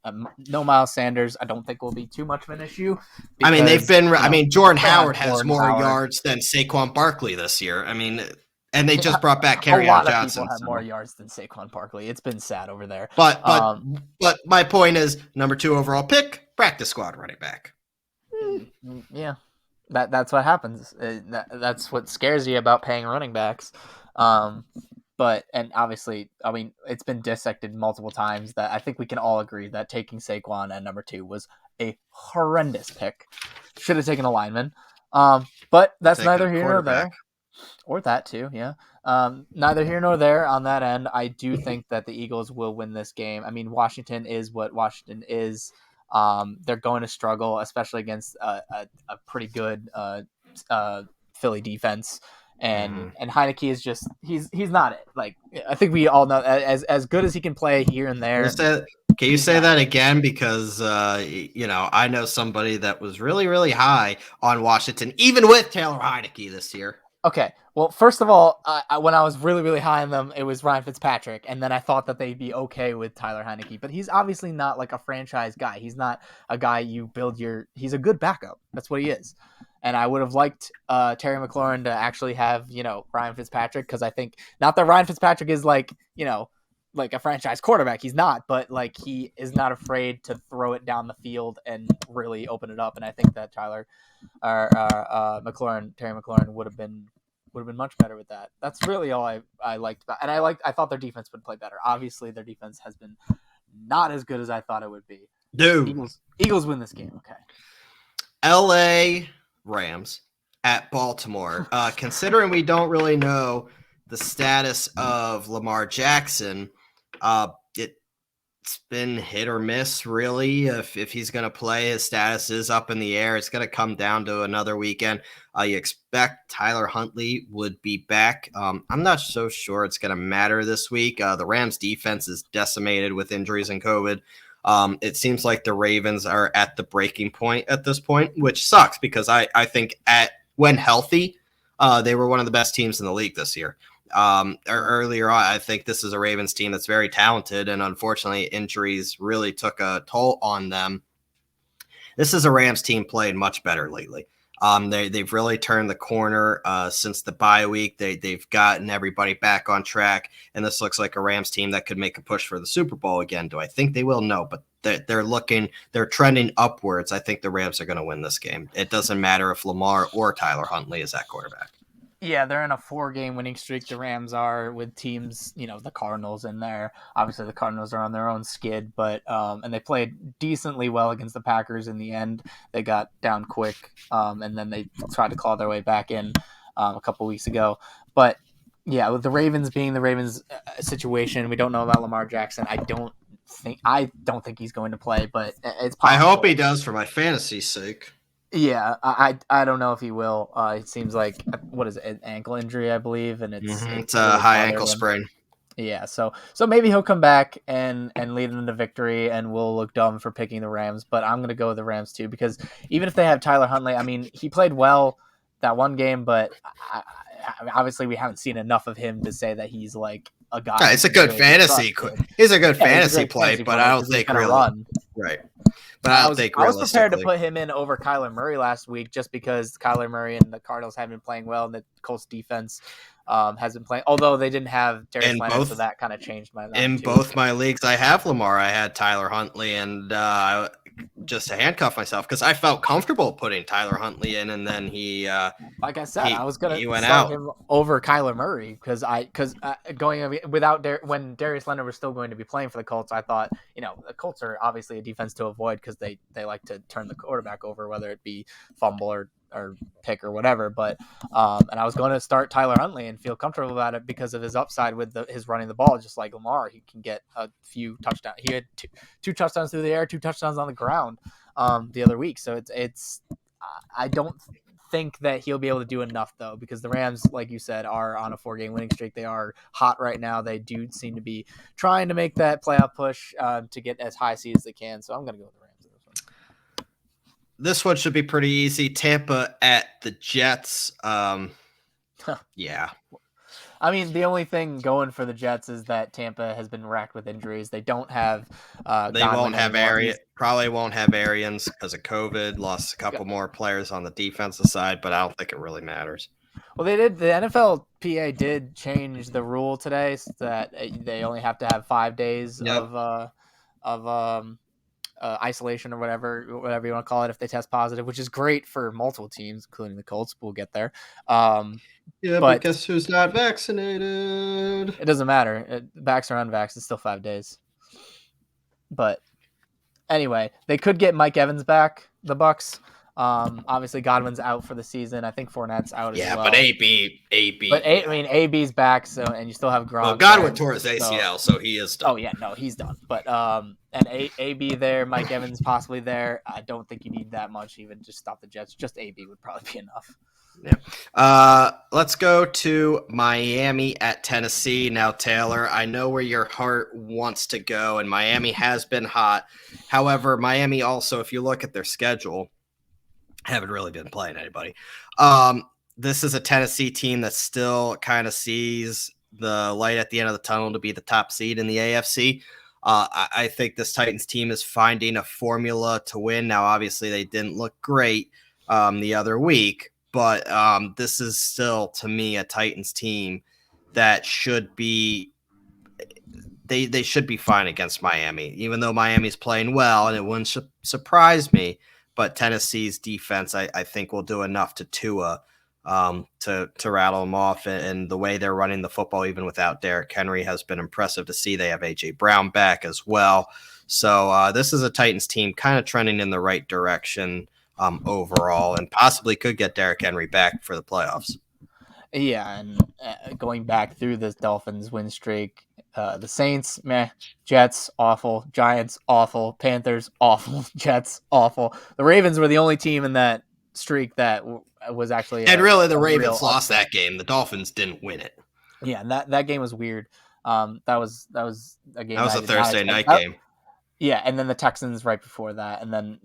no Miles Sanders, I don't think will be too much of an issue. I mean, they've been. I mean, Jordan they have Howard has Jordan more Howard. yards than Saquon Barkley this year. I mean, and they just brought back A Kerryon lot of Johnson. people have more yards than Saquon Barkley. It's been sad over there. But my point is, number 2 overall pick, practice squad running back. Yeah. That's what happens. That's what scares you about paying running backs. But obviously, I mean, it's been dissected multiple times that I think we can all agree that taking Saquon at number 2 was a horrendous pick. Should have taken a lineman. But that's neither here nor there. Or that too, yeah. Neither here nor there on that end. I do think that the Eagles will win this game. I mean, Washington is what Washington is. They're going to struggle, especially against a pretty good Philly defense. And Heineke is just he's not it. Like, I think we all know, as good as he can play here and there. Can you say that again? Because I know somebody that was really, really high on Washington, even with Taylor Heineke this year. Okay, well, first of all, when I was really, really high on them, it was Ryan Fitzpatrick, and then I thought that they'd be okay with Tyler Heineke, but he's obviously not like a franchise guy. He's not a guy you build he's a good backup. That's what he is. And I would have liked Terry McLaurin to actually have, Ryan Fitzpatrick, because I think, not that Ryan Fitzpatrick is like a franchise quarterback. He's not, but like, he is not afraid to throw it down the field and really open it up. And I think that Terry McLaurin would have been much better with that. That's really all I liked about, and I thought their defense would play better. Obviously, their defense has been not as good as I thought it would be. Dude, Eagles win this game. Okay. L.A. Rams at Baltimore. Considering we don't really know the status of Lamar Jackson, it's been hit or miss, really. If he's going to play, his status is up in the air. It's going to come down to another weekend. You expect Tyler Huntley would be back. I'm not so sure it's going to matter this week. The Rams defense is decimated with injuries and COVID. It seems like the Ravens are at the breaking point at this point, which sucks because I think when healthy, they were one of the best teams in the league this year. Earlier on, I think this is a Ravens team that's very talented, and unfortunately, injuries really took a toll on them. This is a Rams team playing much better lately. They've really turned the corner since the bye week. They've gotten everybody back on track, and this looks like a Rams team that could make a push for the Super Bowl again. Do I think they will? No, but they're trending upwards. I think the Rams are going to win this game. It doesn't matter if Lamar or Tyler Huntley is at quarterback. Yeah, they're in a 4-game winning streak. The Rams are, with teams, the Cardinals in there. Obviously, the Cardinals are on their own skid, but and they played decently well against the Packers in the end. They got down quick, and then they tried to claw their way back in a couple weeks ago. But yeah, with the Ravens being the Ravens situation, we don't know about Lamar Jackson. I don't think he's going to play, but it's possible. I hope he does for my fantasy's sake. Yeah, I don't know if he will. It seems like, what is it, an ankle injury, I believe, and it's a high ankle sprain. Yeah, so maybe he'll come back and lead them to victory, and we'll look dumb for picking the Rams. But I'm gonna go with the Rams too, because even if they have Tyler Huntley, I mean, he played well that one game, but obviously we haven't seen enough of him to say that he's like a guy. Yeah, it's a good fantasy. He's a good fantasy play, but I don't think really. Run. Right. But I was prepared to put him in over Kyler Murray last week, just because Kyler Murray and the Cardinals have been playing well, and the Colts defense has been playing. Although they didn't have Darius Leonard, so that kind of changed my mind. In both my leagues, I have Lamar. I had Tyler Huntley, and just to handcuff myself because I felt comfortable putting Tyler Huntley in, and then he, like I said, I was gonna start him over Kyler Murray because going without when Darius Leonard was still going to be playing for the Colts, I thought the Colts are obviously a defense to avoid because they like to turn the quarterback over, whether it be fumble or pick or whatever. But and I was going to start Tyler Huntley and feel comfortable about it because of his upside with his running the ball, just like Lamar. He can get a few touchdowns. He had two touchdowns through the air, 2 touchdowns on the ground the other week. So it's I don't think that he'll be able to do enough, though, because the Rams, like you said, are on a 4-game winning streak. They are hot right now. They do seem to be trying to make that playoff push to get as high seed as they can. So I'm going to go with the Rams in this one. This one should be pretty easy. Tampa at the Jets. Yeah. I mean, the only thing going for the Jets is that Tampa has been racked with injuries. They don't have They won't have Arians. Probably won't have Arians because of COVID. Lost a couple more players on the defensive side, but I don't think it really matters. Well, they did. The NFLPA did change the rule today so that they only have to have 5 days of isolation or whatever you want to call it if they test positive, which is great for multiple teams, including the Colts. We'll get there. But guess who's not vaccinated? It doesn't matter. Vax or unvaxxed, it's still 5 days. But anyway, they could get Mike Evans back, the Bucs. Obviously Godwin's out for the season. I think Fournette's out as well. Yeah, but AB. But AB's back, so and you still have Gronk. Well, Godwin tore his ACL, so he is done. Oh yeah, no, he's done. But and AB there, Mike Evans possibly there. I don't think you need that much. Even just stop the Jets. Just AB would probably be enough. Yeah. Let's go to Miami at Tennessee. Now, Taylor, I know where your heart wants to go, and Miami has been hot. However, Miami also, if you look at their schedule, haven't really been playing anybody. This is a Tennessee team that still kind of sees the light at the end of the tunnel to be the top seed in the AFC. I think this Titans team is finding a formula to win. Now, obviously, they didn't look great the other week, but this is still, to me, a Titans team that should be they should be fine against Miami, even though Miami's playing well, and it wouldn't surprise me. But Tennessee's defense, I think, will do enough to Tua to rattle them off. And the way they're running the football, even without Derrick Henry, has been impressive to see. They have A.J. Brown back as well. So this is a Titans team kind of trending in the right direction overall, and possibly could get Derrick Henry back for the playoffs. Yeah, and going back through this Dolphins win streak, the Saints, meh. Jets, awful. Giants, awful. Panthers, awful. Jets, awful. The Ravens were the only team in that streak that was actually... And really, the Ravens lost that game. The Dolphins didn't win it. Yeah, and that game was weird. That was a game... That was a Thursday night game. Yeah, and then the Texans right before that. And then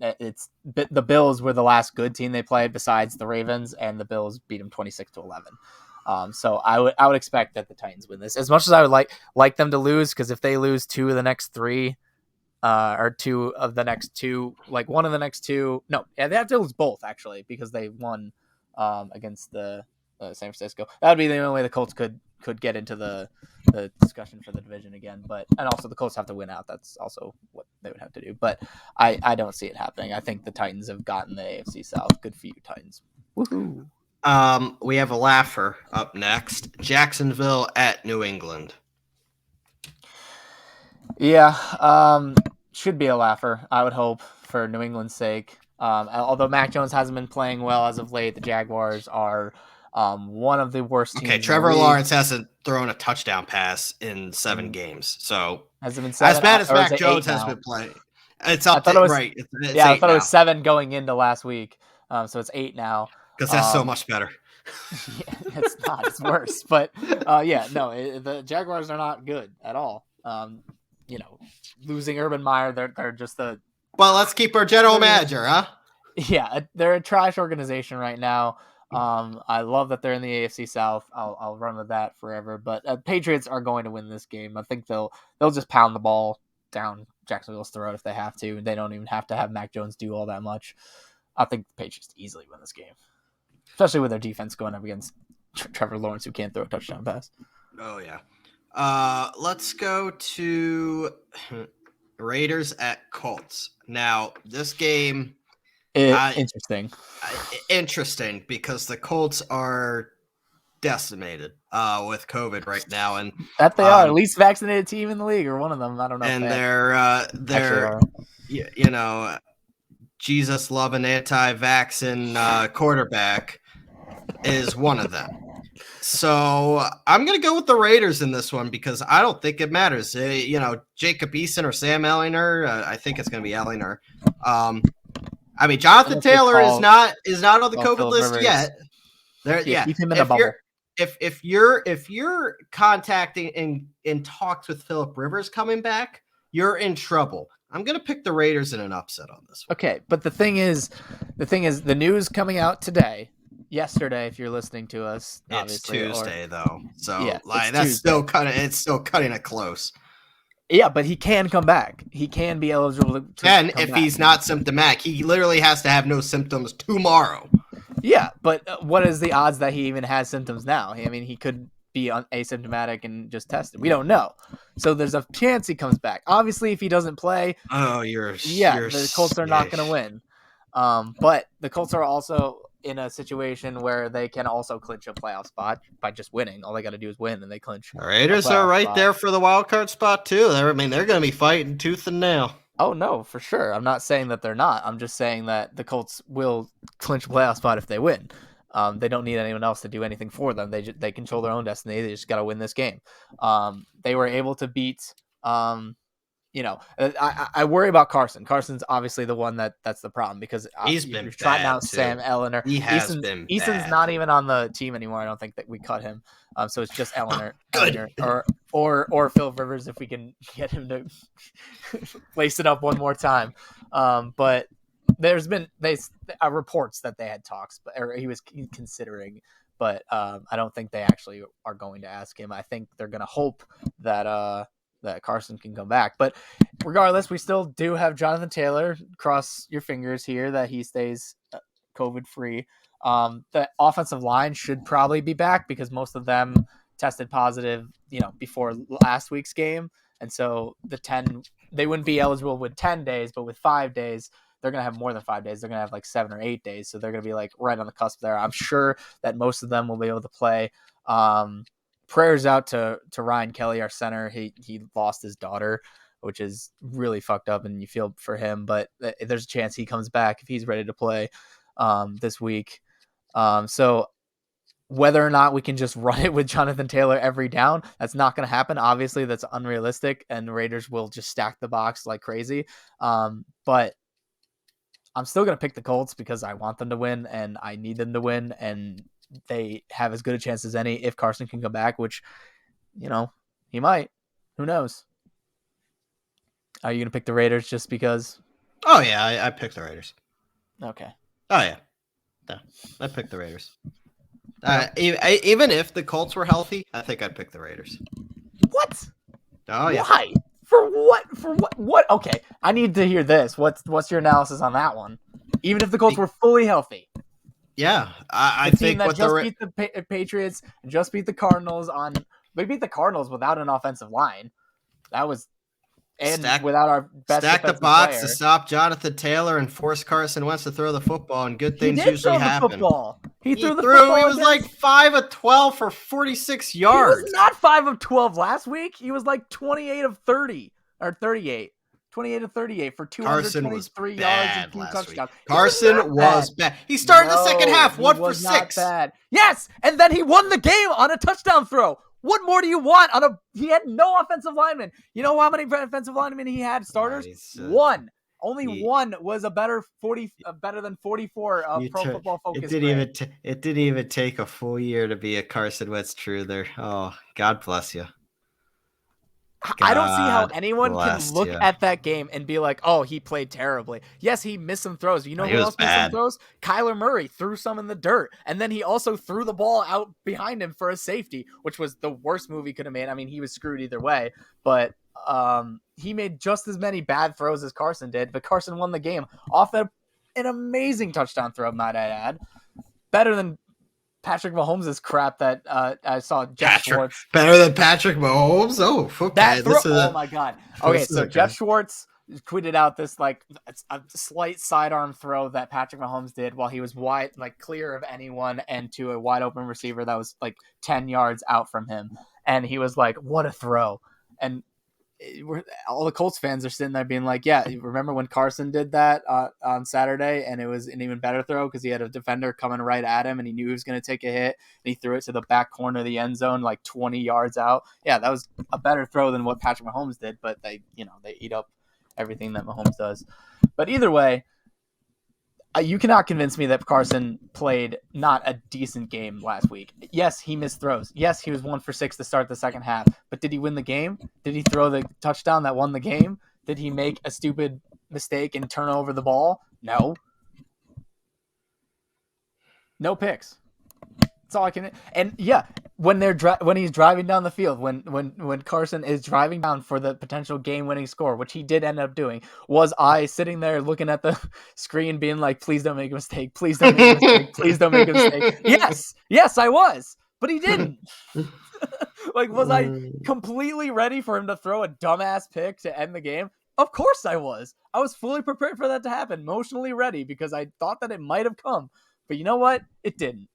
the Bills were the last good team they played besides the Ravens, and the Bills beat them 26-11. So I would expect that the Titans win this. As much as I would like them to lose, because if they lose 2 of the next 3, or 2 of the next 2, like one of the next 2, no, yeah, they have to lose both actually, because they won against the San Francisco. That would be the only way the Colts could get into the discussion for the division again. And also the Colts have to win out. That's also what they would have to do. But I don't see it happening. I think the Titans have gotten the AFC South. Good for you, Titans. Woohoo. We have a laugher up next. Jacksonville at New England. Yeah, should be a laugher, I would hope, for New England's sake. Although Mac Jones hasn't been playing well as of late, the Jaguars are one of the worst teams. Okay, Trevor Lawrence hasn't thrown a touchdown pass in 7 games. So has it been 7? As bad as Mac Jones has been playing, it's up to right. It's I thought it was 7 going into last week. So it's 8 now. Because that's so much better. Yeah, it's not. It's worse. But the Jaguars are not good at all. Losing Urban Meyer, they're just the. Well, let's keep our general manager, huh? Yeah, they're a trash organization right now. I love that they're in the AFC South. I'll run with that forever. But Patriots are going to win this game. I think they'll just pound the ball down Jacksonville's throat if they have to. They don't even have to have Mac Jones do all that much. I think the Patriots easily win this game, especially with their defense going up against Trevor Lawrence, who can't throw a touchdown pass. Oh yeah. Let's go to Raiders at Colts. Now this game. Interesting. Interesting because the Colts are decimated with COVID right now, and that they are least vaccinated team in the league, or one of them. I don't know. And they're Jesus loving anti-vaccine quarterback is one of them. So I'm gonna go with the Raiders in this one because I don't think it matters. Jacob Eason or Sam Ehlinger. I think it's gonna be Ehlinger. I mean, Jonathan Unless they Taylor is call- not on the call COVID Phillip list Rivers. yet. There, Yeah, yeah. keep him in the bubble. If you're contacting in talks with Phillip Rivers coming back, you're in trouble. I'm gonna pick the Raiders in an upset on this one. Okay, but the thing is, the news coming out yesterday, if you're listening to us, obviously, it's Tuesday though, so Yeah, like it's that's Tuesday. still cutting it close. Yeah, but he can come back. He can be eligible to And come if back. he's not symptomatic, he literally has to have no symptoms tomorrow. Yeah, but what is the odds that he even has symptoms now? I mean, he could be asymptomatic and just tested. We don't know. So there's a chance he comes back. Obviously, if he doesn't play, the Colts are not going to win. But the Colts are also in a situation where they can also clinch a playoff spot by just winning. All they got to do is win, and they clinch. The Raiders are right there for the wild card spot too. They're going to be fighting tooth and nail. Oh no, for sure. I'm not saying that they're not. I'm just saying that the Colts will clinch a playoff spot if they win. They don't need anyone else to do anything for them. They control their own destiny. They just got to win this game. They were able to beat. I worry about Carson. Carson's obviously the one that's the problem because he's been trying bad out too. Sam Eleanor. He has been bad. Easton's not even on the team anymore. I don't think that we cut him. So it's just Eleanor, Good. or Phil Rivers if we can get him to lace it up one more time. But there's been reports that they had talks, or he was considering. But I don't think they actually are going to ask him. I think they're going to hope that Carson can come back. But regardless, we still do have Jonathan Taylor. Cross your fingers here that he stays COVID-free. The offensive line should probably be back because most of them tested positive, before last week's game. And so they wouldn't be eligible with 10 days, but with 5 days, they're going to have more than 5 days. They're going to have like 7 or 8 days. So they're going to be like right on the cusp there. I'm sure that most of them will be able to play. Prayers out to Ryan Kelly, our center. He lost his daughter, which is really fucked up, and you feel for him. But there's a chance he comes back if he's ready to play this week. So whether or not we can just run it with Jonathan Taylor every down, that's not going to happen. Obviously, that's unrealistic, and the Raiders will just stack the box like crazy. But I'm still going to pick the Colts because I want them to win, and I need them to win, and they have as good a chance as any if Carson can come back, which, he might. Who knows? Are you going to pick the Raiders just because? Oh, yeah, I picked the Raiders. Okay. Oh, yeah. No, I picked the Raiders. Even if the Colts were healthy, I think I'd pick the Raiders. What? Oh, yeah. Why? For what? For what? What? Okay, I need to hear this. What's your analysis on that one? Even if the Colts were fully healthy. Yeah, I think that just beat the Patriots, just beat the Cardinals they beat the Cardinals without an offensive line. That was without our best stack the box player. To stop Jonathan Taylor and force Carson Wentz to throw the football, and good things usually happen. He threw the football. He was like 5 of 12 for 46 yards. He was not 5 of 12 last week. He was like 28 of 30 or 38. 28 of 38 for 223 yards and 2 touchdowns. Carson was bad. He started the second half, 1 for 6. Bad. Yes, and then he won the game on a touchdown throw. What more do you want? He had no offensive linemen. You know how many offensive linemen he had? Starters? One. Only one was better than 44 Pro Football Focus. It didn't even take a full year to be a Carson Wentz truther. Oh, God bless you. I don't see how anyone can look at that game and be like, oh, he played terribly. Yes, he missed some throws. You know who else missed some throws? Kyler Murray threw some in the dirt. And then he also threw the ball out behind him for a safety, which was the worst move he could have made. I mean, he was screwed either way. But he made just as many bad throws as Carson did. But Carson won the game off an amazing touchdown throw, might I add. Better than Patrick Mahomes' crap that I saw Jeff Schwartz. Better than Patrick Mahomes? Oh, okay. Oh, my God. Okay, so Jeff Schwartz tweeted out this, like, a slight sidearm throw that Patrick Mahomes did while he was wide, like, clear of anyone and to a wide-open receiver that was, like, 10 yards out from him. And he was like, what a throw. And all the Colts fans are sitting there being like, yeah, remember when Carson did that on Saturday and it was an even better throw because he had a defender coming right at him and he knew he was going to take a hit and he threw it to the back corner of the end zone like 20 yards out. Yeah, that was a better throw than what Patrick Mahomes did, but they eat up everything that Mahomes does. But either way, You cannot convince me that Carson played not a decent game last week. Yes, he missed throws. Yes, he was 1 for 6 to start the second half. But did he win the game? Did he throw the touchdown that won the game? Did he make a stupid mistake and turn over the ball? No. No picks. That's all I can. And yeah, when he's driving down the field, when Carson is driving down for the potential game-winning score, which he did end up doing, was I sitting there looking at the screen, being like, "Please don't make a mistake! Please don't make a mistake! Please don't make a mistake!" Yes, I was, but he didn't. Like, was I completely ready for him to throw a dumbass pick to end the game? Of course I was. I was fully prepared for that to happen, emotionally ready, because I thought that it might have come. But you know what? It didn't.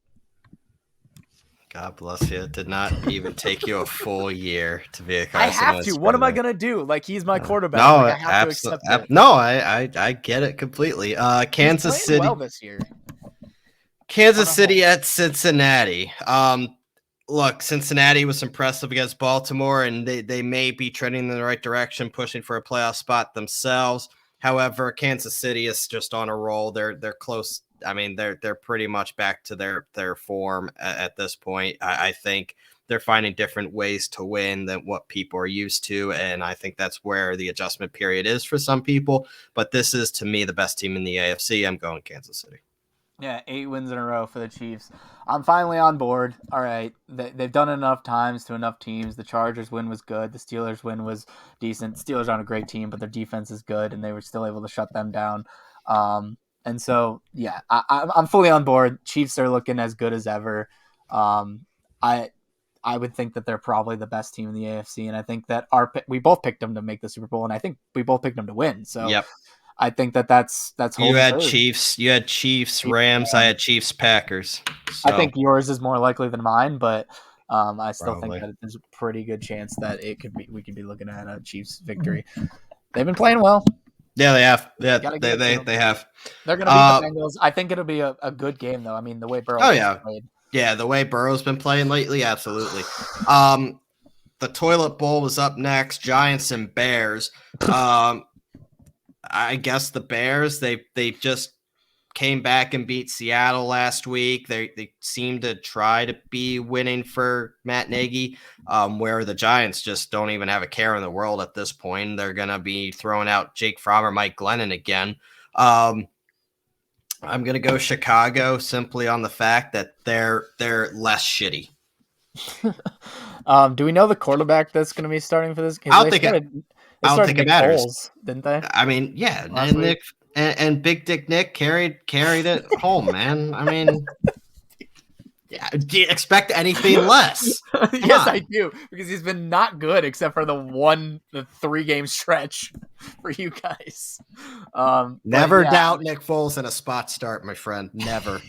God bless you. It did not even take you a full year to be a Carson. I have to. What am I going to do? Like, he's my quarterback. No, like, I have to accept it. No, I get it completely. Kansas City. Well this year. Kansas City at Cincinnati. Look, Cincinnati was impressive against Baltimore, and they may be trending in the right direction, pushing for a playoff spot themselves. However, Kansas City is just on a roll. They're close. I mean, they're pretty much back to their form at this point. I think they're finding different ways to win than what people are used to, and I think that's where the adjustment period is for some people. But this is, to me, the best team in the AFC. I'm going Kansas City. Yeah, 8 wins in a row for the Chiefs. I'm finally on board. All right, they've done it enough times to enough teams. The Chargers win was good. The Steelers win was decent. Steelers aren't a great team, but their defense is good, and they were still able to shut them down. And so, yeah, I'm fully on board. Chiefs are looking as good as ever. I would think that they're probably the best team in the AFC, and I think that we both picked them to make the Super Bowl, and I think we both picked them to win. So, yep. I think that's you had Chiefs, Rams. I had Chiefs, Packers. So. I think yours is more likely than mine, but I still think that there's a pretty good chance that we could be looking at a Chiefs victory. They've been playing well. Yeah, they have. Yeah, they have. They're going to beat the Bengals. I think it'll be a good game, though. I mean, the way Burrow played. Yeah, the way Burrow's been playing lately, absolutely. The Toilet Bowl was up next, Giants and Bears. I guess the Bears, they just came back and beat Seattle last week. They seem to try to be winning for Matt Nagy, where the Giants just don't even have a care in the world at this point. They're going to be throwing out Jake Fromm or Mike Glennon again. I'm going to go Chicago simply on the fact that they're less shitty. Do we know the quarterback that's going to be starting for this game? I don't think it matters. Bowles, didn't they? I mean, yeah, and Nick and Big Dick Nick carried it home, man. I mean, yeah, do you expect anything less? Yes, I do, because he's been not good except for the 3-game stretch for you guys. Never doubt Nick Foles in a spot start, my friend. Never.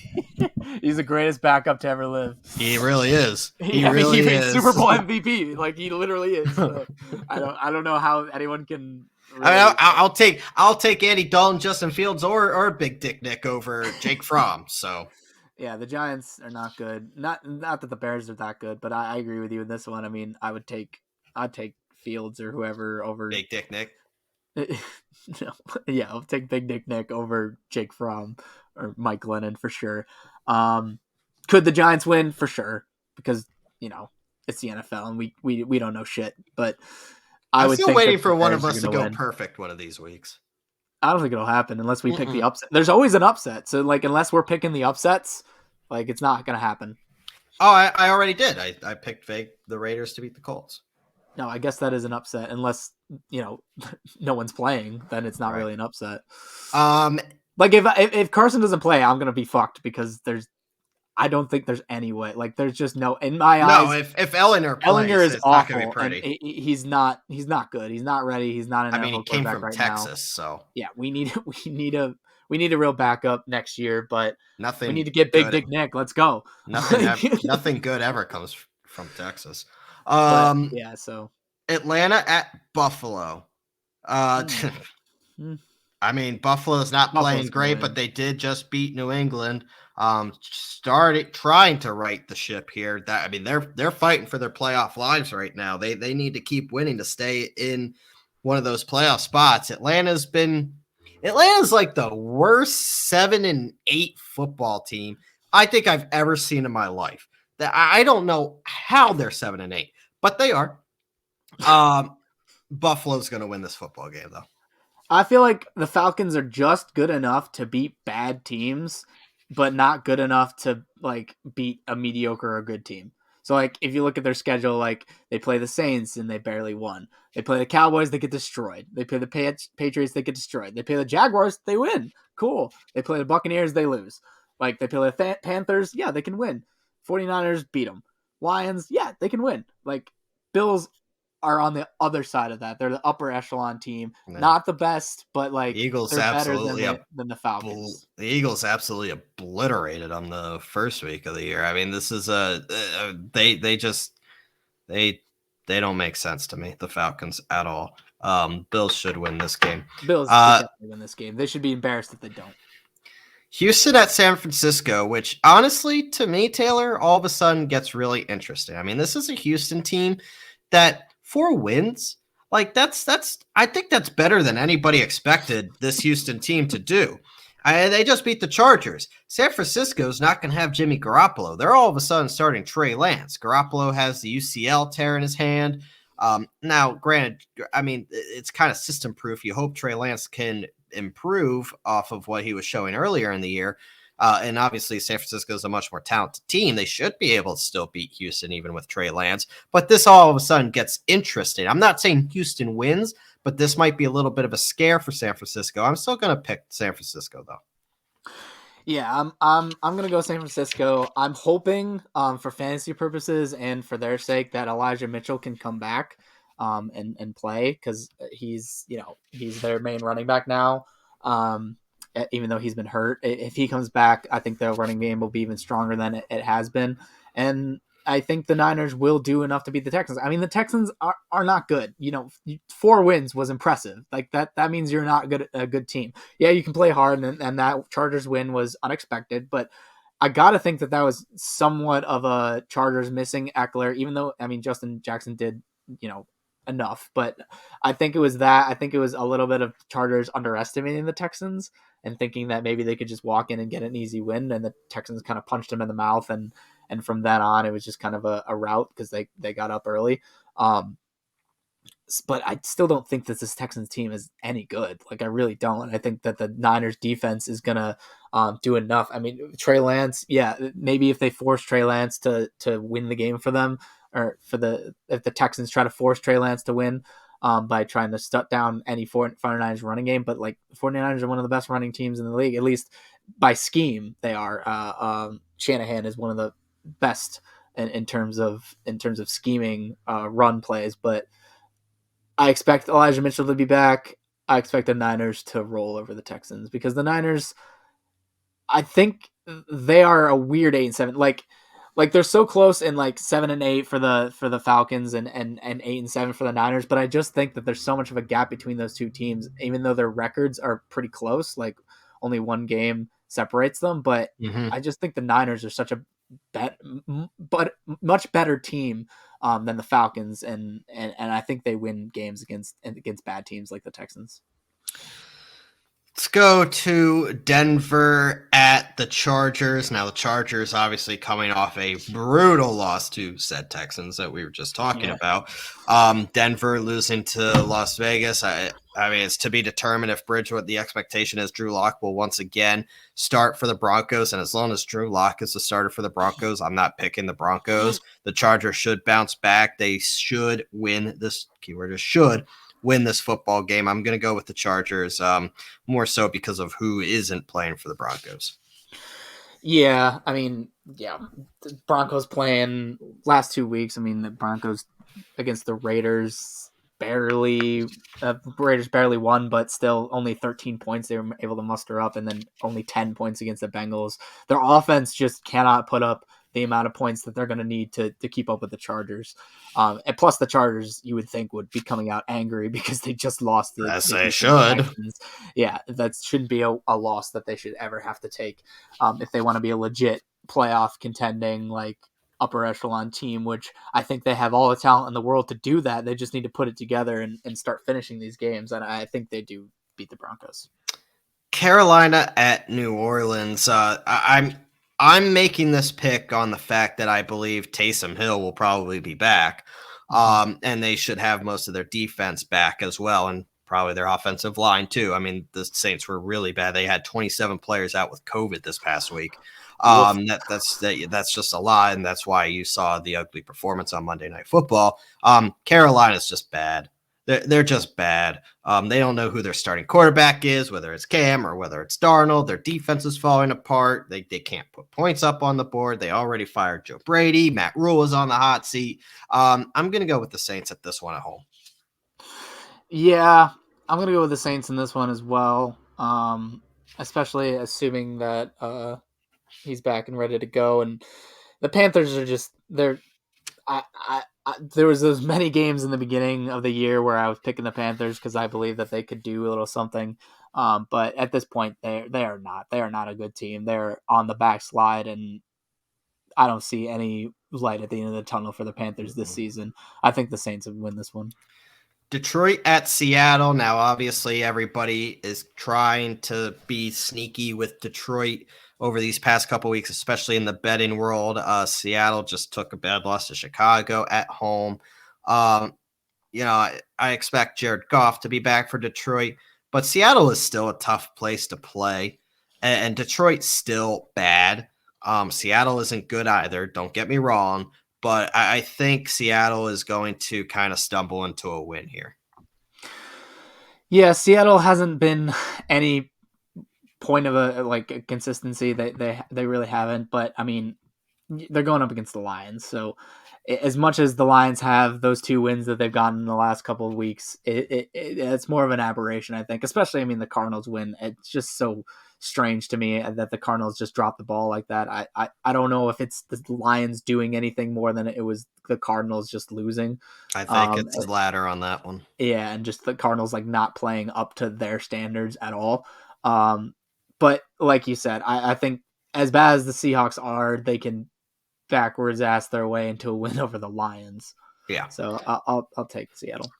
He's the greatest backup to ever live. He really is. He is Super Bowl MVP. Like, he literally is. So, I don't know how anyone can. Really... I'll take Andy Dalton, Justin Fields, or Big Dick Nick over Jake Fromm. So. Yeah, the Giants are not good. Not that the Bears are that good, but I agree with you in this one. I mean, I'd take Fields or whoever over Big Dick Nick. No, yeah, I'll take Big Dick Nick over Jake Fromm or Mike Glennon for sure. Could the Giants win? For sure, because it's the NFL and we don't know shit. But I'm still waiting for one of us to go perfect one of these weeks. I don't think it'll happen unless we pick the upset. There's always an upset. So, unless we're picking the upsets, it's not going to happen. Oh, I already did. I picked the Raiders to beat the Colts. No, I guess that is an upset. Unless, no one's playing, then it's not really an upset. If Carson doesn't play, I'm going to be fucked because I don't think there's any way. There's just no, in my eyes. No, if Ellinger plays, is it's awful. Not going to be pretty. And he's not good. He's not ready. He's not an NFL he came from right Texas, now. So yeah, we need a real backup next year. But we need to get Big Dick Nick. Let's go. Nothing good ever comes from Texas. So Atlanta at Buffalo. I mean, Buffalo's not playing great, but they did just beat New England. Trying to right the ship here. They're fighting for their playoff lives right now. They need to keep winning to stay in one of those playoff spots. Atlanta's been Atlanta's like the worst 7-8 football team I think I've ever seen in my life. That I don't know how they're 7-8, but they are. Buffalo's going to win this football game, though. I feel like the Falcons are just good enough to beat bad teams, but not good enough to like beat a mediocre or good team. So like if you look at their schedule, like they play the Saints and they barely won. They play the Cowboys, they get destroyed. They play the Patriots, they get destroyed. They play the Jaguars, they win. Cool. They play the Buccaneers, they lose. Like they play the Panthers, yeah, they can win. 49ers beat them. Lions, yeah, they can win. Like Bills are on the other side of that. They're the upper echelon team. Yeah. Not the best, but like Eagles they're better than the Falcons. The Eagles absolutely obliterated them the first week of the year. I mean, this is they don't make sense to me, the Falcons, at all. Bills should win this game. Bills should definitely win this game. They should be embarrassed if they don't. Houston at San Francisco, which honestly, to me, Taylor, all of a sudden gets really interesting. I mean, this is a Houston team that 4 wins, like that's I think that's better than anybody expected this Houston team to do. They just beat the Chargers. San Francisco's not going to have Jimmy Garoppolo. They're all of a sudden starting Trey Lance. Garoppolo has the UCL tear in his hand. Now, granted, I mean, it's kind of system proof. You hope Trey Lance can improve off of what he was showing earlier in the year. And obviously, San Francisco is a much more talented team. They should be able to still beat Houston, even with Trey Lance. But this all of a sudden gets interesting. I'm not saying Houston wins, but this might be a little bit of a scare for San Francisco. I'm still going to pick San Francisco, though. Yeah, I'm gonna go San Francisco. I'm hoping, for fantasy purposes and for their sake, that Elijah Mitchell can come back, and play, because he's their main running back now. Even though he's been hurt, if he comes back, I think the running game will be even stronger than it has been, and I think the Niners will do enough to beat the Texans. I mean, the Texans are not good. 4 wins was impressive. Like that means you're not a good team. Yeah, you can play hard, and that Chargers win was unexpected, but I got to think that was somewhat of a Chargers missing Eckler, even though, I mean, Justin Jackson did, enough, but I think it was that. I think it was a little bit of Chargers underestimating the Texans and thinking that maybe they could just walk in and get an easy win, and the Texans kind of punched them in the mouth, and from then on, it was just kind of a rout because they got up early. But I still don't think that this Texans team is any good. Like, I really don't. I think that the Niners defense is going to do enough. I mean, Trey Lance, yeah, maybe if they force Trey Lance to win the game for them, or if the Texans try to force Trey Lance to win by trying to shut down any 49ers running game. But like, 49ers are one of the best running teams in the league, at least by scheme they are. Shanahan is one of the best in terms of scheming run plays, but I expect Elijah Mitchell to be back. I expect the Niners to roll over the Texans, because the Niners, I think they are a weird 8-7. Like they're so close in like 7-8 for the Falcons and 8-7 for the Niners, but I just think that there's so much of a gap between those two teams, even though their records are pretty close. Like, only 1 game separates them, but I just think the Niners are such a but much better team than the Falcons, and I think they win games against bad teams like the Texans. Let's go to Denver at the Chargers. Now, the Chargers obviously coming off a brutal loss to said Texans that we were just talking about. Denver losing to Las Vegas. I mean, it's to be determined if Bridgewood, the expectation is Drew Lock will once again start for the Broncos. And as long as Drew Lock is the starter for the Broncos, I'm not picking the Broncos. The Chargers should bounce back. They should win this. Keyword is should win this football game. I'm going to go with the Chargers, more so because of who isn't playing for the Broncos. Yeah, I mean, the Broncos playing last 2 weeks. I mean, the Broncos against the Raiders barely won, but still only 13 points they were able to muster up, and then only 10 points against the Bengals. Their offense just cannot put up the amount of points that they're going to need to keep up with the Chargers. And plus, the Chargers, you would think, would be coming out angry because they just lost the As they should. Titans. Yeah, that shouldn't be a loss that they should ever have to take if they want to be a legit playoff contending, like, upper echelon team, which I think they have all the talent in the world to do that. They just need to put it together and start finishing these games, and I think they do beat the Broncos. Carolina at New Orleans. I'm making this pick on the fact that I believe Taysom Hill will probably be back, and they should have most of their defense back as well, and probably their offensive line too. I mean, the Saints were really bad. They had 27 players out with COVID this past week. That's just a lot, and that's why you saw the ugly performance on Monday Night Football. Carolina's just bad. They're just bad. They don't know who their starting quarterback is, whether it's Cam or whether it's Darnold. Their defense is falling apart. They can't put points up on the board. They already fired Joe Brady. Matt Rule is on the hot seat. I'm going to go with the Saints at this one at home. Yeah, I'm going to go with the Saints in this one as well, especially assuming that he's back and ready to go. And the Panthers are just – they're – there was those many games in the beginning of the year where I was picking the Panthers because I believe that they could do a little something. But at this point, they are not. They are not a good team. They're on the backslide, and I don't see any light at the end of the tunnel for the Panthers this season. I think the Saints would win this one. Detroit at Seattle. Now, obviously, everybody is trying to be sneaky with Detroit over these past couple weeks, especially in the betting world. Seattle just took a bad loss to Chicago at home. I expect Jared Goff to be back for Detroit, but Seattle is still a tough place to play, and Detroit's still bad. Seattle isn't good either. Don't get me wrong. But I think Seattle is going to kind of stumble into a win here. Yeah, Seattle hasn't been any point of a consistency. They really haven't. But I mean, they're going up against the Lions. So as much as the Lions have those 2 wins that they've gotten in the last couple of weeks, it's more of an aberration, I think. Especially, I mean, the Cardinals win. It's just so strange to me that the Cardinals just dropped the ball like that. I don't know if it's the Lions doing anything more than it was the Cardinals just losing. I think it's the latter on that one. Yeah, and just the Cardinals not playing up to their standards at all. But like you said, I think as bad as the Seahawks are, they can backwards ass their way into a win over the Lions. Yeah. So I'll take Seattle.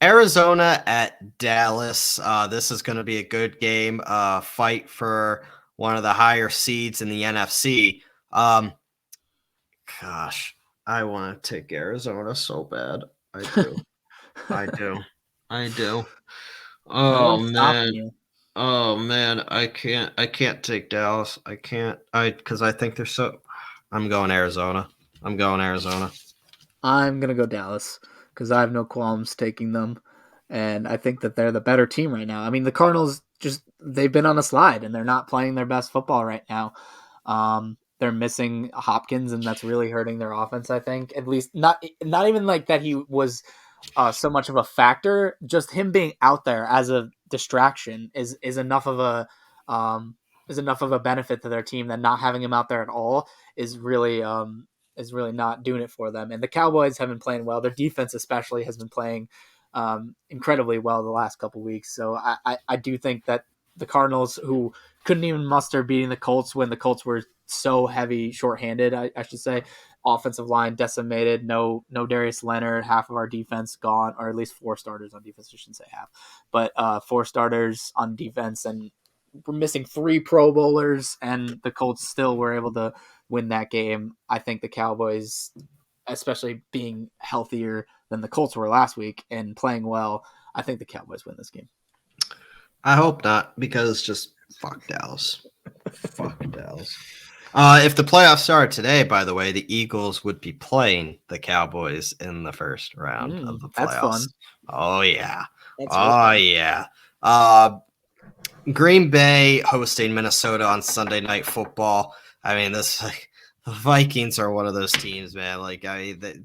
Arizona at Dallas. This is going to be a good game. Fight for one of the higher seeds in the NFC. Gosh, I want to take Arizona so bad. I do. I do. Oh man. Oh man, I can't take Dallas. I can't. Because I think they're so. I'm going Arizona. I'm going to go Dallas because I have no qualms taking them, and I think that they're the better team right now. I mean, the Cardinals they've been on a slide and they're not playing their best football right now. They're missing Hopkins, and that's really hurting their offense. I think at least not even like that he was so much of a factor. Just him being out there as a distraction is enough of a benefit to their team that not having him out there at all is really not doing it for them. And the Cowboys have been playing well. Their defense especially has been playing incredibly well the last couple of weeks. So I do think that the Cardinals, who couldn't even muster beating the Colts when the Colts were so heavy shorthanded, I should say, offensive line decimated, no Darius Leonard, half of our defense gone, or at least 4 starters on defense. I shouldn't say half, but 4 starters on defense, and we're missing 3 Pro Bowlers, and the Colts still were able to win that game. I think the Cowboys, especially being healthier than the Colts were last week and playing well, I think the Cowboys win this game. I hope not, because just fuck Dallas. Fuck Dallas. If the playoffs started today, by the way, the Eagles would be playing the Cowboys in the first round of the playoffs. That's fun. Oh, yeah. Yeah. Green Bay hosting Minnesota on Sunday Night Football. I mean, the Vikings are one of those teams, man. Like, I mean,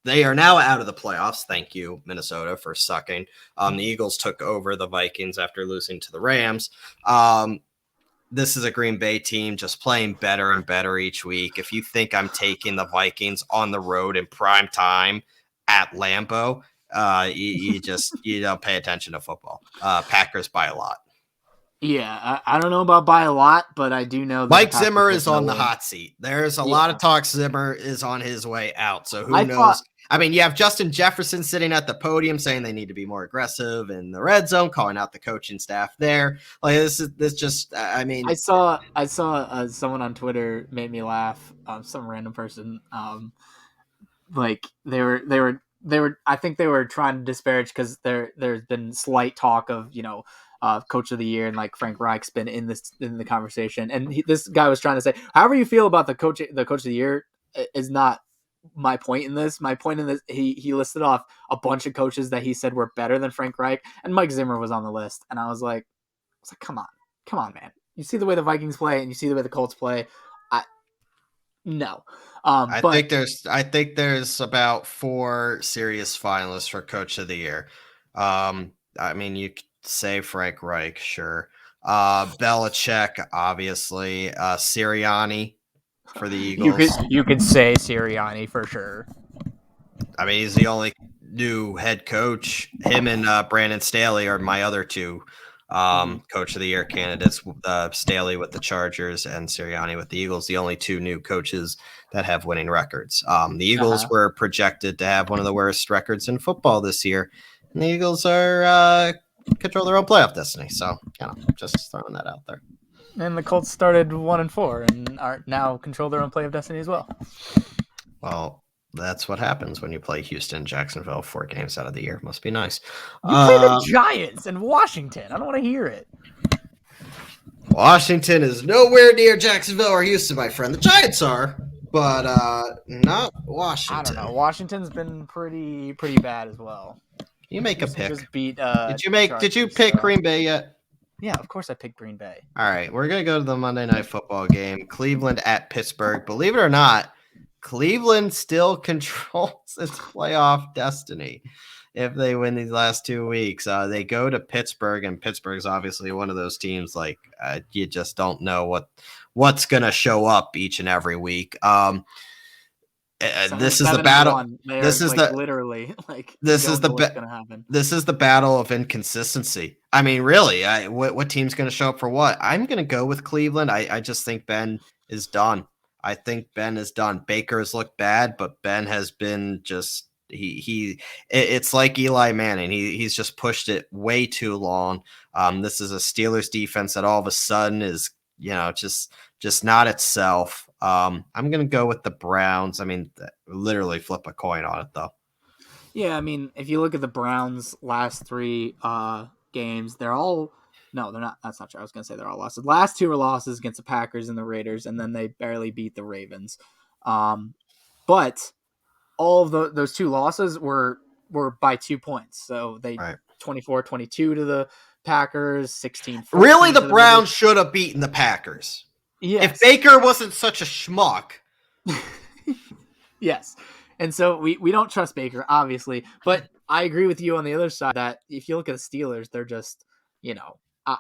they are now out of the playoffs. Thank you, Minnesota, for sucking. The Eagles took over the Vikings after losing to the Rams. This is a Green Bay team just playing better and better each week. If you think I'm taking the Vikings on the road in prime time at Lambeau, you don't pay attention to football. Packers by a lot. Yeah, I don't know about by a lot, but I do know that Mike Zimmer is on the hot seat. There's a lot of talk Zimmer is on his way out. So who knows? I mean, you have Justin Jefferson sitting at the podium saying they need to be more aggressive in the red zone, calling out the coaching staff there. Like this just, I mean, I saw someone on Twitter made me laugh. Some random person. Like they were. I think they were trying to disparage because there's been slight talk of coach of the year, and like Frank Reich's been in the conversation, and this guy was trying to say, however you feel about the coach of the year is not my point in this. My point in this, he listed off a bunch of coaches that he said were better than Frank Reich, and Mike Zimmer was on the list, and I was like, come on, man. You see the way the Vikings play, and you see the way the Colts play. No. I think there's about 4 serious finalists for coach of the year. I mean, you could say Frank Reich, sure. Belichick, obviously. Sirianni for the Eagles. You could say Sirianni for sure. I mean, he's the only new head coach. Him and Brandon Staley are my other 2 coach of the year candidates. Staley with the Chargers and Sirianni with the Eagles, the only 2 new coaches that have winning records. The Eagles were projected to have one of the worst records in football this year, and the Eagles are control their own playoff destiny. So, just throwing that out there. And the Colts started 1-4 and are now control their own playoff destiny as well. Well, that's what happens when you play Houston, Jacksonville 4 games out of the year. Must be nice. You play the Giants and Washington. I don't want to hear it. Washington is nowhere near Jacksonville or Houston, my friend. The Giants are, but not Washington. I don't know. Washington's been pretty bad as well. You make Houston a pick. Just beat, Did you pick Green Bay yet? Yeah, of course I picked Green Bay. All right, we're gonna go to the Monday Night Football game. Cleveland at Pittsburgh. Believe it or not, Cleveland still controls its playoff destiny if they win these last 2 weeks. They go to Pittsburgh, and Pittsburgh's obviously one of those teams like you just don't know what's going to show up each and every week. This is the battle. This is like literally like this is the battle of inconsistency. I mean, really, what team's going to show up for what? I'm going to go with Cleveland. I just think Ben is done. I think Ben is done. Baker has looked bad, but Ben has been just it's like Eli Manning. He's just pushed it way too long. This is a Steelers defense that all of a sudden is just not itself. I'm gonna go with the Browns. I mean, literally flip a coin on it though. Yeah, I mean, if you look at the Browns' last 3 games, they're all. No, they're not. That's not true. I was going to say they're all losses. The last 2 were losses against the Packers and the Raiders, and then they barely beat the Ravens. But all of those 2 losses were by 2 points. So they 24-22 to the Packers, 16. Really, the Browns should have beaten the Packers. Yes. If Baker wasn't such a schmuck. Yes. And so we don't trust Baker, obviously. But I agree with you on the other side that if you look at the Steelers, they're just,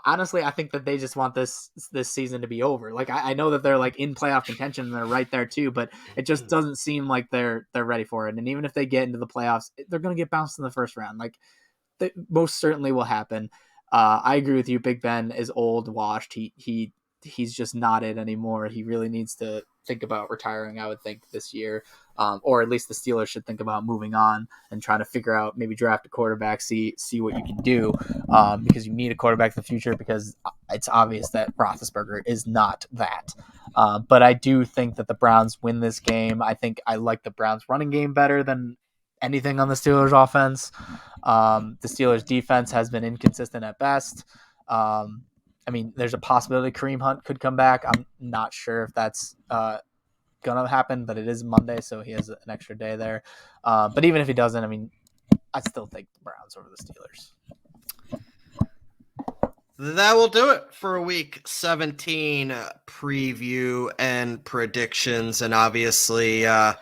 honestly, I think that they just want this season to be over. Like I know that they're like in playoff contention and they're right there too, but it just doesn't seem like they're ready for it. And even if they get into the playoffs, they're going to get bounced in the first round. Like that most certainly will happen. I agree with you. Big Ben is old, washed. He's just not it anymore. He really needs to think about retiring, I would think, this year. Or at least the Steelers should think about moving on and trying to figure out, maybe draft a quarterback, see what you can do, because you need a quarterback in the future, because it's obvious that Roethlisberger is not that. But I do think that the Browns win this game. I think I like the Browns running game better than anything on the Steelers offense. The Steelers defense has been inconsistent at best. I mean, there's a possibility Kareem Hunt could come back. I'm not sure if that's gonna happen, but it is Monday, so he has an extra day there. But even if he doesn't, I mean, I still think the Browns over the Steelers. That will do it for Week 17 preview and predictions, and obviously, we're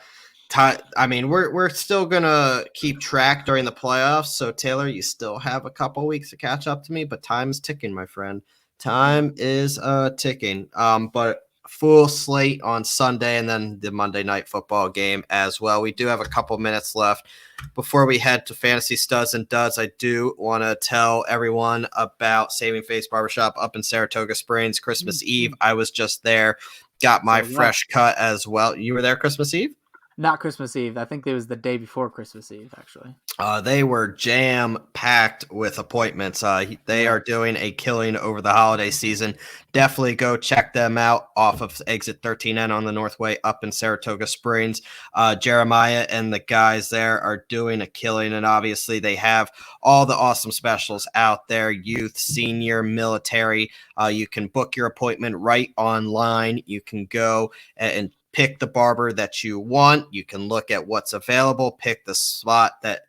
still gonna keep track during the playoffs. So Taylor, you still have a couple weeks to catch up to me, but time's ticking, my friend. Time is ticking. But full slate on Sunday and then the Monday Night Football game as well. We do have a couple minutes left before we head to Fantasy Studs and Duds. I do want to tell everyone about Saving Face Barbershop up in Saratoga Springs Christmas Eve. I was just there, got my fresh cut as well. You were there Christmas Eve? Not Christmas Eve. I think it was the day before Christmas Eve, actually. They were jam-packed with appointments. They Yeah. are doing a killing over the holiday season. Definitely go check them out off of exit 13N on the Northway up in Saratoga Springs. Jeremiah and the guys there are doing a killing, and obviously they have all the awesome specials out there, youth, senior, military. You can book your appointment right online. You can go and pick the barber that you want. You can look at what's available, pick the spot that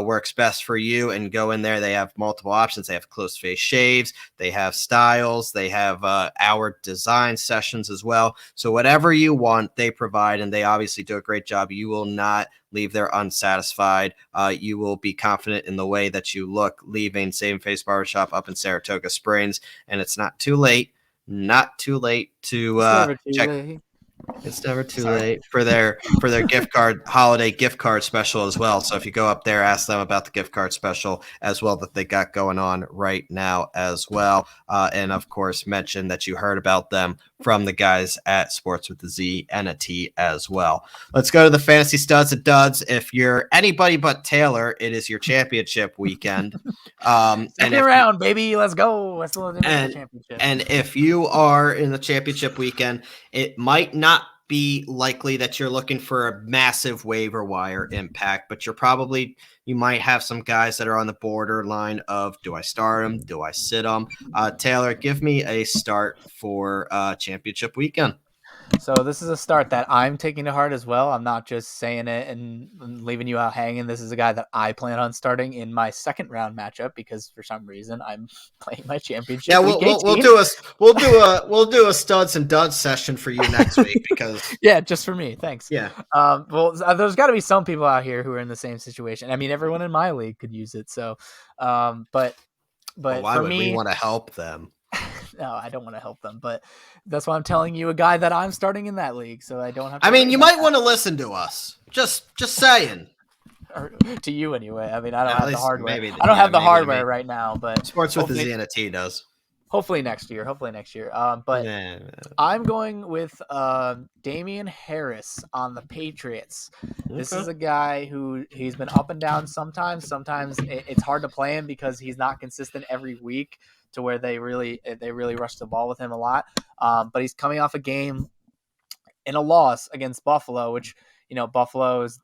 works best for you, and go in there. They have multiple options. They have close face shaves, they have styles, they have hour design sessions as well. So whatever you want, they provide, and they obviously do a great job. You will not leave there unsatisfied. You will be confident in the way that you look leaving Same Face Barbershop up in Saratoga Springs, and it's not too late. Not too late to check. Late. It's never too late for their gift card holiday gift card special as well. So if you go up there, ask them about the gift card special as well that they got going on right now as well. And of course, mention that you heard about them from the guys at Sports with the Z and a T as well. Let's go to the fantasy studs and duds. If you're anybody but Taylor, it is your championship weekend. Second round, baby. Let's go. Let's go to the championship. And if you are in the championship weekend, it might not be likely that you're looking for a massive waiver wire impact, but you might have some guys that are on the borderline of, do I start them? Do I sit them? Taylor, give me a start for championship weekend. So this is a start that I'm taking to heart as well. I'm not just saying it and leaving you out hanging. This is a guy that I plan on starting in my second round matchup because for some reason I'm playing my championship. Yeah, we'll do a studs and duds session for you next week because yeah, just for me. Thanks. Yeah. Well, there's got to be some people out here who are in the same situation. I mean, everyone in my league could use it. So, but why for would me, we want to help them? No, I don't want to help them, but that's why I'm telling you a guy that I'm starting in that league, so I don't have to. I mean, you might want to listen to us. Just saying. Or to you anyway. I mean, I don't have the hardware. I don't have the hardware right now, but Sports with the Z and a T does. Hopefully next year. But I'm going with Damien Harris on the Patriots. Okay. This is a guy who he's been up and down sometimes. Sometimes it's hard to play him because he's not consistent every week to where they really rush the ball with him a lot. But he's coming off a game in a loss against Buffalo, which, Buffalo's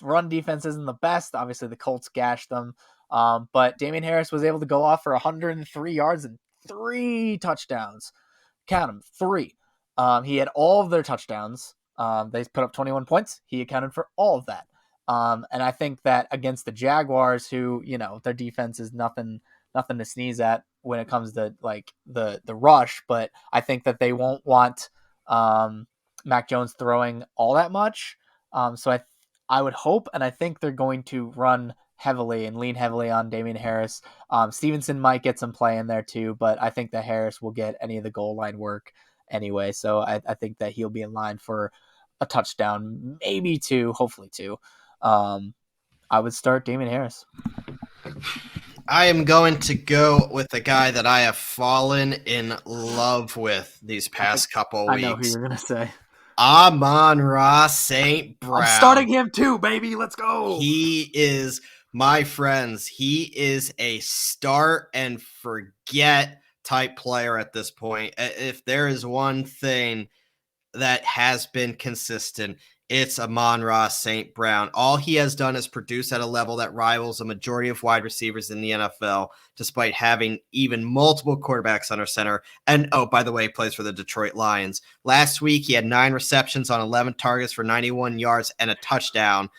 run defense isn't the best. Obviously, the Colts gashed them. But Damien Harris was able to go off for 103 yards and 3 touchdowns. Count them, 3. He had all of their touchdowns. They put up 21 points. He accounted for all of that. And I think that against the Jaguars, who, their defense is nothing to sneeze at when it comes to like the rush, but I think that they won't want Mac Jones throwing all that much. So I would hope, and I think they're going to run heavily and lean heavily on Damien Harris. Stevenson might get some play in there too, but I think that Harris will get any of the goal line work anyway. So I think that he'll be in line for a touchdown, maybe 2, hopefully 2. I would start Damien Harris. I am going to go with the guy that I have fallen in love with these past couple weeks. I know who you're going to say. Amon-Ra St. Brown. I'm starting him too, baby. Let's go. He is, my friends, he is a start and forget type player at this point. If there is one thing that has been consistent, it's Amon-Ra St. Brown. All he has done is produce at a level that rivals a majority of wide receivers in the NFL, despite having even multiple quarterbacks under center. And, oh, by the way, he plays for the Detroit Lions. Last week, he had 9 receptions on 11 targets for 91 yards and a touchdown,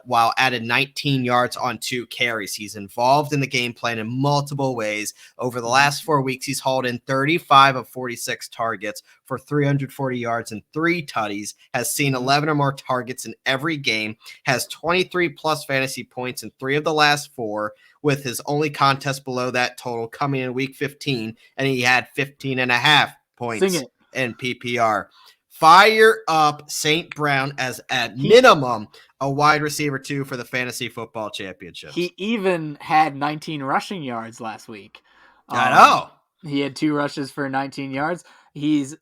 while added 19 yards on 2 carries. He's involved in the game plan in multiple ways. Over the last 4 weeks, he's hauled in 35 of 46 targets for 340 yards and 3 tutties, has seen 11 or more targets in every game, has 23 plus fantasy points in 3 of the last 4, with his only contest below that total coming in week 15, and he had 15 and a half points in PPR. Fire up St. Brown as at minimum a wide receiver 2 for the fantasy football championship. He even had 19 rushing yards last week. I know. He had 2 rushes for 19 yards. He's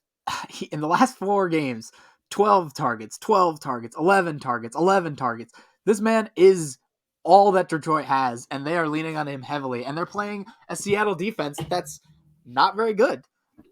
in the last 4 games, 12 targets, 12 targets, 11 targets, 11 targets. This man is all that Detroit has, and they are leaning on him heavily. And they're playing a Seattle defense that's not very good.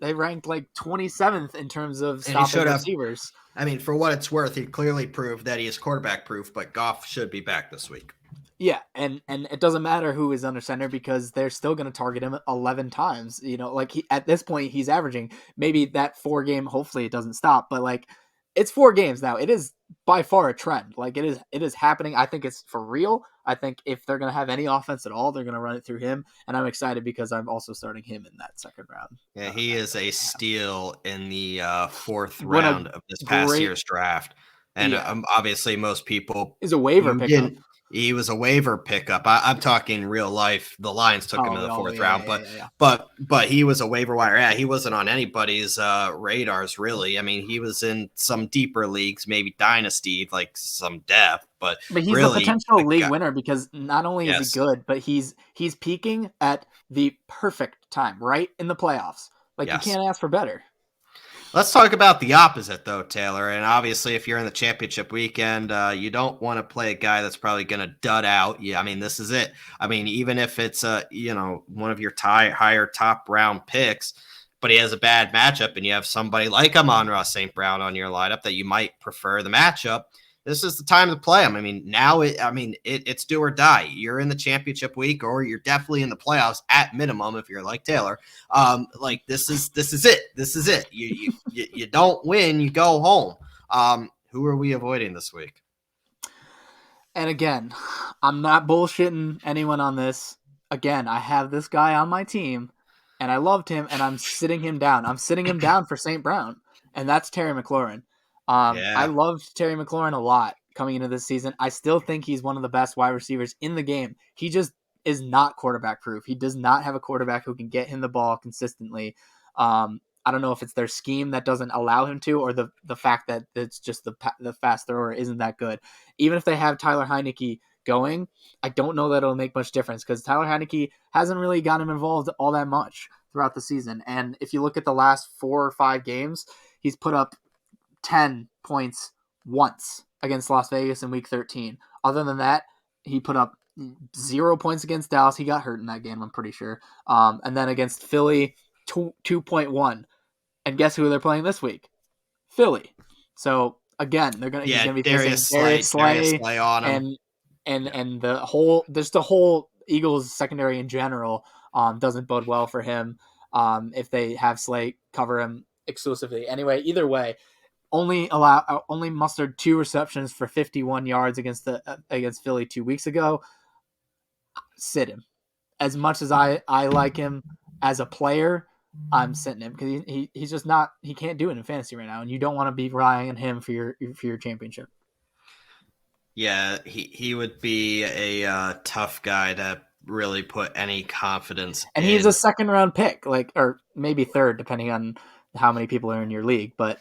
They ranked like 27th in terms of stopping receivers. I mean, for what it's worth, he clearly proved that he is quarterback proof, but Goff should be back this week. Yeah, and it doesn't matter who is under center because they're still going to target him 11 times. Like at this point, he's averaging maybe that 4-game. Hopefully, it doesn't stop, but like it's 4 games now. It is by far a trend. Like it is happening. I think it's for real. I think if they're going to have any offense at all, they're going to run it through him. And I'm excited because I'm also starting him in that second round. Yeah, he is a steal in the 4th round of this past year's draft. And obviously, most people is a waiver pickup. He was a waiver pickup. I'm talking real life. The Lions took him in the 4th round, but he was a waiver wire. Yeah, he wasn't on anybody's radars really. I mean, he was in some deeper leagues, maybe dynasty, like some depth. But he's really, a potential league winner because not only is he good, but he's peaking at the perfect time, right in the playoffs. Like you can't ask for better. Let's talk about the opposite, though, Taylor. And obviously, if you're in the championship weekend, you don't want to play a guy that's probably going to dud out. Yeah, I mean, this is it. I mean, even if it's one of your higher top round picks, but he has a bad matchup, and you have somebody like Amon-Ra St. Brown on your lineup that you might prefer the matchup. This is the time to play him. I mean, now it's do or die. You're in the championship week, or you're definitely in the playoffs at minimum if you're like Taylor. Like this is it. This is it. You don't win, you go home. Who are we avoiding this week? And again, I'm not bullshitting anyone on this. Again, I have this guy on my team, and I loved him, and I'm sitting him down. I'm sitting him down for St. Brown, and that's Terry McLaurin. I loved Terry McLaurin a lot coming into this season. I still think he's one of the best wide receivers in the game. He just is not quarterback proof. He does not have a quarterback who can get him the ball consistently. I don't know if it's their scheme that doesn't allow him to, or the fact that it's just the fast thrower isn't that good. Even if they have Tyler Heinicke going, I don't know that it'll make much difference because Tyler Heinicke hasn't really got him involved all that much throughout the season. And if you look at the last 4 or 5 games, he's put up 10 points once against Las Vegas in week 13. Other than that, he put up 0 points against Dallas. He got hurt in that game, I'm pretty sure. And then against Philly, 2.1. And guess who they're playing this week? Philly. So again, he's gonna be facing Darius Slay on him. And the whole Eagles secondary in general doesn't bode well for him if they have Slay cover him exclusively. Anyway, either way, only mustered 2 receptions for 51 yards against Philly 2 weeks ago. Sit him. As much as I like him as a player, I'm sitting him because he's just not. He can't do it in fantasy right now, and you don't want to be relying on him for your championship. Yeah, he would be a tough guy to really put any confidence in. And he's a second round pick, or maybe third, depending on how many people are in your league. But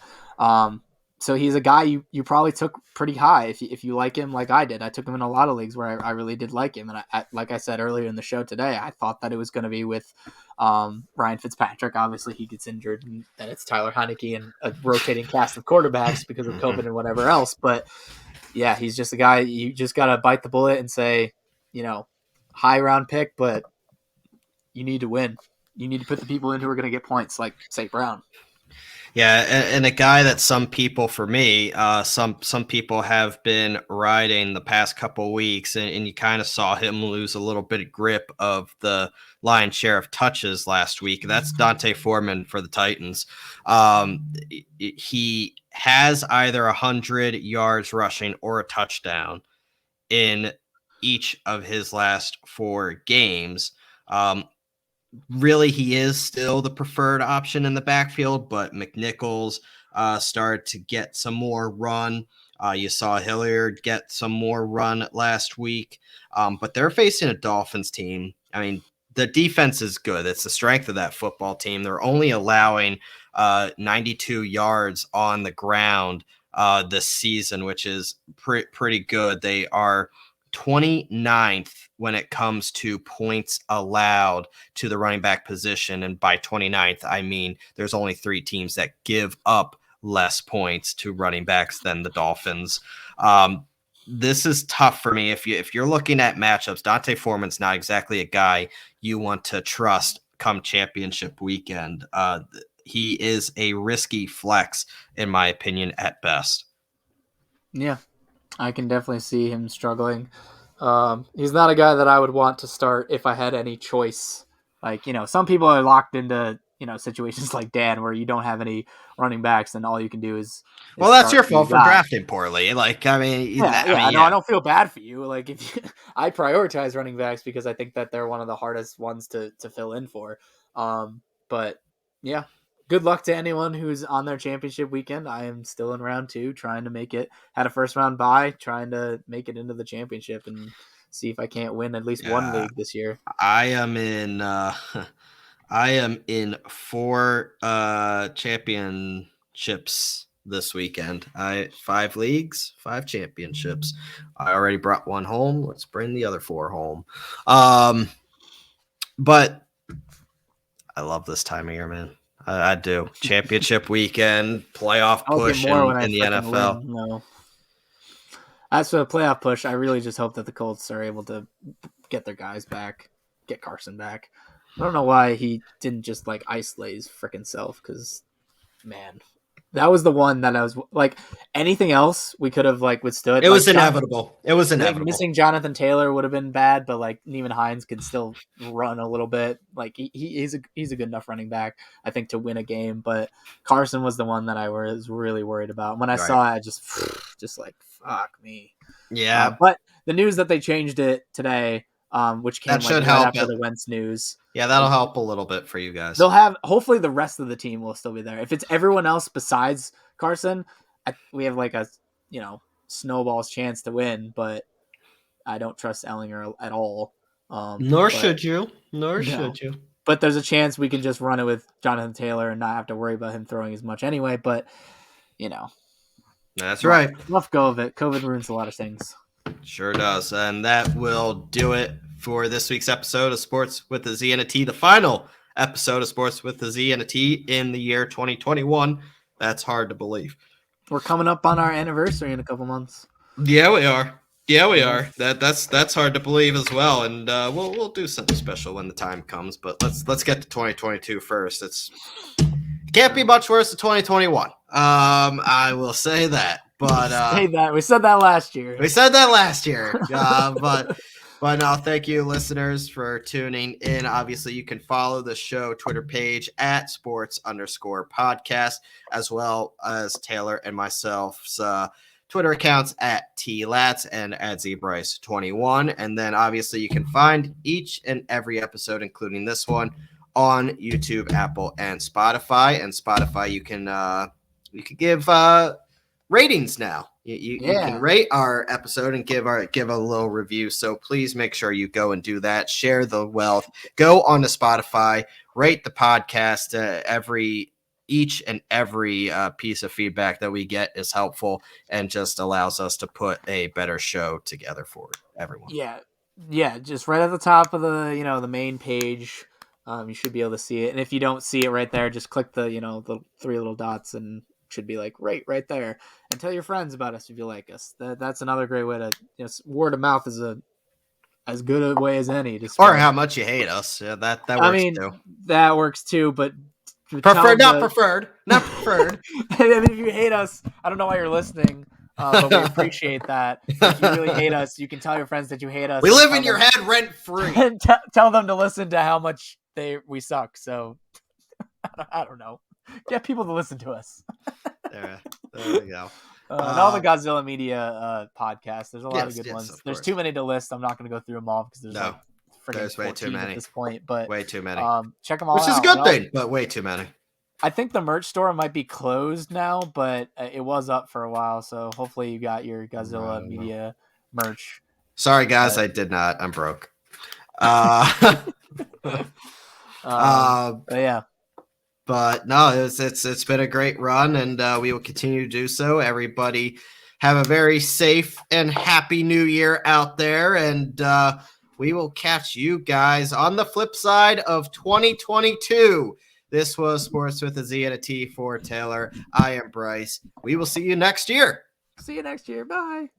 so he's a guy you probably took pretty high if you like him, like I did. I took him in a lot of leagues where I really did like him, and I like I said earlier in the show today, I thought that it was going to be with Ryan Fitzpatrick. Obviously, he gets injured, and then it's Tyler Heinicke and a rotating cast of quarterbacks because of COVID and whatever else. But yeah, he's just a guy you just got to bite the bullet and say, high round pick, but you need to win. You need to put the people in who are going to get points, like St. Brown. Yeah, and a guy that some people, for me, some people have been riding the past couple weeks, and you kind of saw him lose a little bit of grip of the lion's share of touches last week. That's Dante Foreman for the Titans. He has either 100 yards rushing or a touchdown in each of his last 4 games. Really, he is still the preferred option in the backfield, but McNichols started to get some more run. You saw Hilliard get some more run last week, but they're facing a Dolphins team. I mean, the defense is good. It's the strength of that football team. They're only allowing 92 yards on the ground this season, which is pretty good. They are 29th when it comes to points allowed to the running back position. And by 29th, I mean there's only 3 teams that give up less points to running backs than the Dolphins. This is tough for me. If you're looking at matchups, Dante Foreman's not exactly a guy you want to trust come championship weekend. He is a risky flex, in my opinion, at best. Yeah, I can definitely see him struggling. He's not a guy that I would want to start if I had any choice. Like, some people are locked into, situations like Dan where you don't have any running backs and all you can do is Well, that's your start who you fault for got. drafting poorly. Like, I mean, I don't feel bad for you. Like, I prioritize running backs because I think that they're one of the hardest ones to fill in for. But yeah, good luck to anyone who's on their championship weekend. I am still in round 2, trying to make it. Had a first round bye, trying to make it into the championship and see if I can't win at least one league this year. I am in. I am in 4 championships this weekend. 5 leagues, 5 championships. I already brought 1 home. Let's bring the other 4 home. But I love this time of year, man. I do. Championship weekend, playoff push in the NFL. No. As for the playoff push, I really just hope that the Colts are able to get their guys back, get Carson back. I don't know why he didn't just isolate his freaking self, because, man, that was the one that I was like, anything else we could have withstood. It was inevitable. It was inevitable. Missing Jonathan Taylor would have been bad, but Neiman Hines could still run a little bit. He's a good enough running back, I think, to win a game. But Carson was the one that I was really worried about. When I saw it, I just fuck me. Yeah. But the news that they changed it today, which came right after the Wentz news. Yeah, that'll help a little bit for you guys. They'll have, hopefully the rest of the team will still be there. If it's everyone else besides Carson, we have a snowball's chance to win, but I don't trust Ellinger at all. Should you. Should you. But there's a chance we can just run it with Jonathan Taylor and not have to worry about him throwing as much anyway. But, That's right. Rough go of it. COVID ruins a lot of things. Sure does. And that will do it for this week's episode of Sports with a Z and a T, the final episode of Sports with a Z and a T in the year 2021. That's hard to believe. We're coming up on our anniversary in a couple months. Yeah, we are. That's hard to believe as well. And we'll do something special when the time comes. But let's get to 2022 first. It can't be much worse than 2021. I will say that. But we said that last year. But no, thank you, listeners, for tuning in. Obviously, you can follow the show Twitter page at sports_podcast, as well as Taylor and myself's Twitter accounts at TLats and at ZBryce21. And then obviously you can find each and every episode, including this one, on YouTube, Apple, and Spotify. And Spotify, you can give ratings now. You can rate our episode and give a little review. So please make sure you go and do that. Share the wealth. Go on to Spotify. Rate the podcast. Each and every piece of feedback that we get is helpful and just allows us to put a better show together for everyone. Yeah. Just right at the top of the main page, you should be able to see it. And if you don't see it right there, just click the 3 little dots and should be rate right there, and tell your friends about us if you like us. That's another great way to word of mouth is as good a way as any to or how much you hate us. Yeah, that works too. That works too, but not preferred. And if you hate us, I don't know why you're listening, but we appreciate that. If you really hate us, you can tell your friends that you hate us. We live in your head rent free. And tell them to listen to how much we suck. So I don't know. Get people to listen to us. There we go. And all the Gozilla Media podcasts. There's a lot of good ones. There's too many to list. I'm not going to go through them all because there's way too many at this point. But way too many. Check them all out. Which is a good thing, but way too many. I think the merch store might be closed now, but it was up for a while. So hopefully you got your Gozilla Media merch. Sorry, guys, I did not. I'm broke. But yeah. But no, it's been a great run, and we will continue to do so. Everybody have a very safe and happy new year out there, and we will catch you guys on the flip side of 2022. This was Sports with a Z and a T for Taylor. I am Bryce. We will see you next year. See you next year. Bye.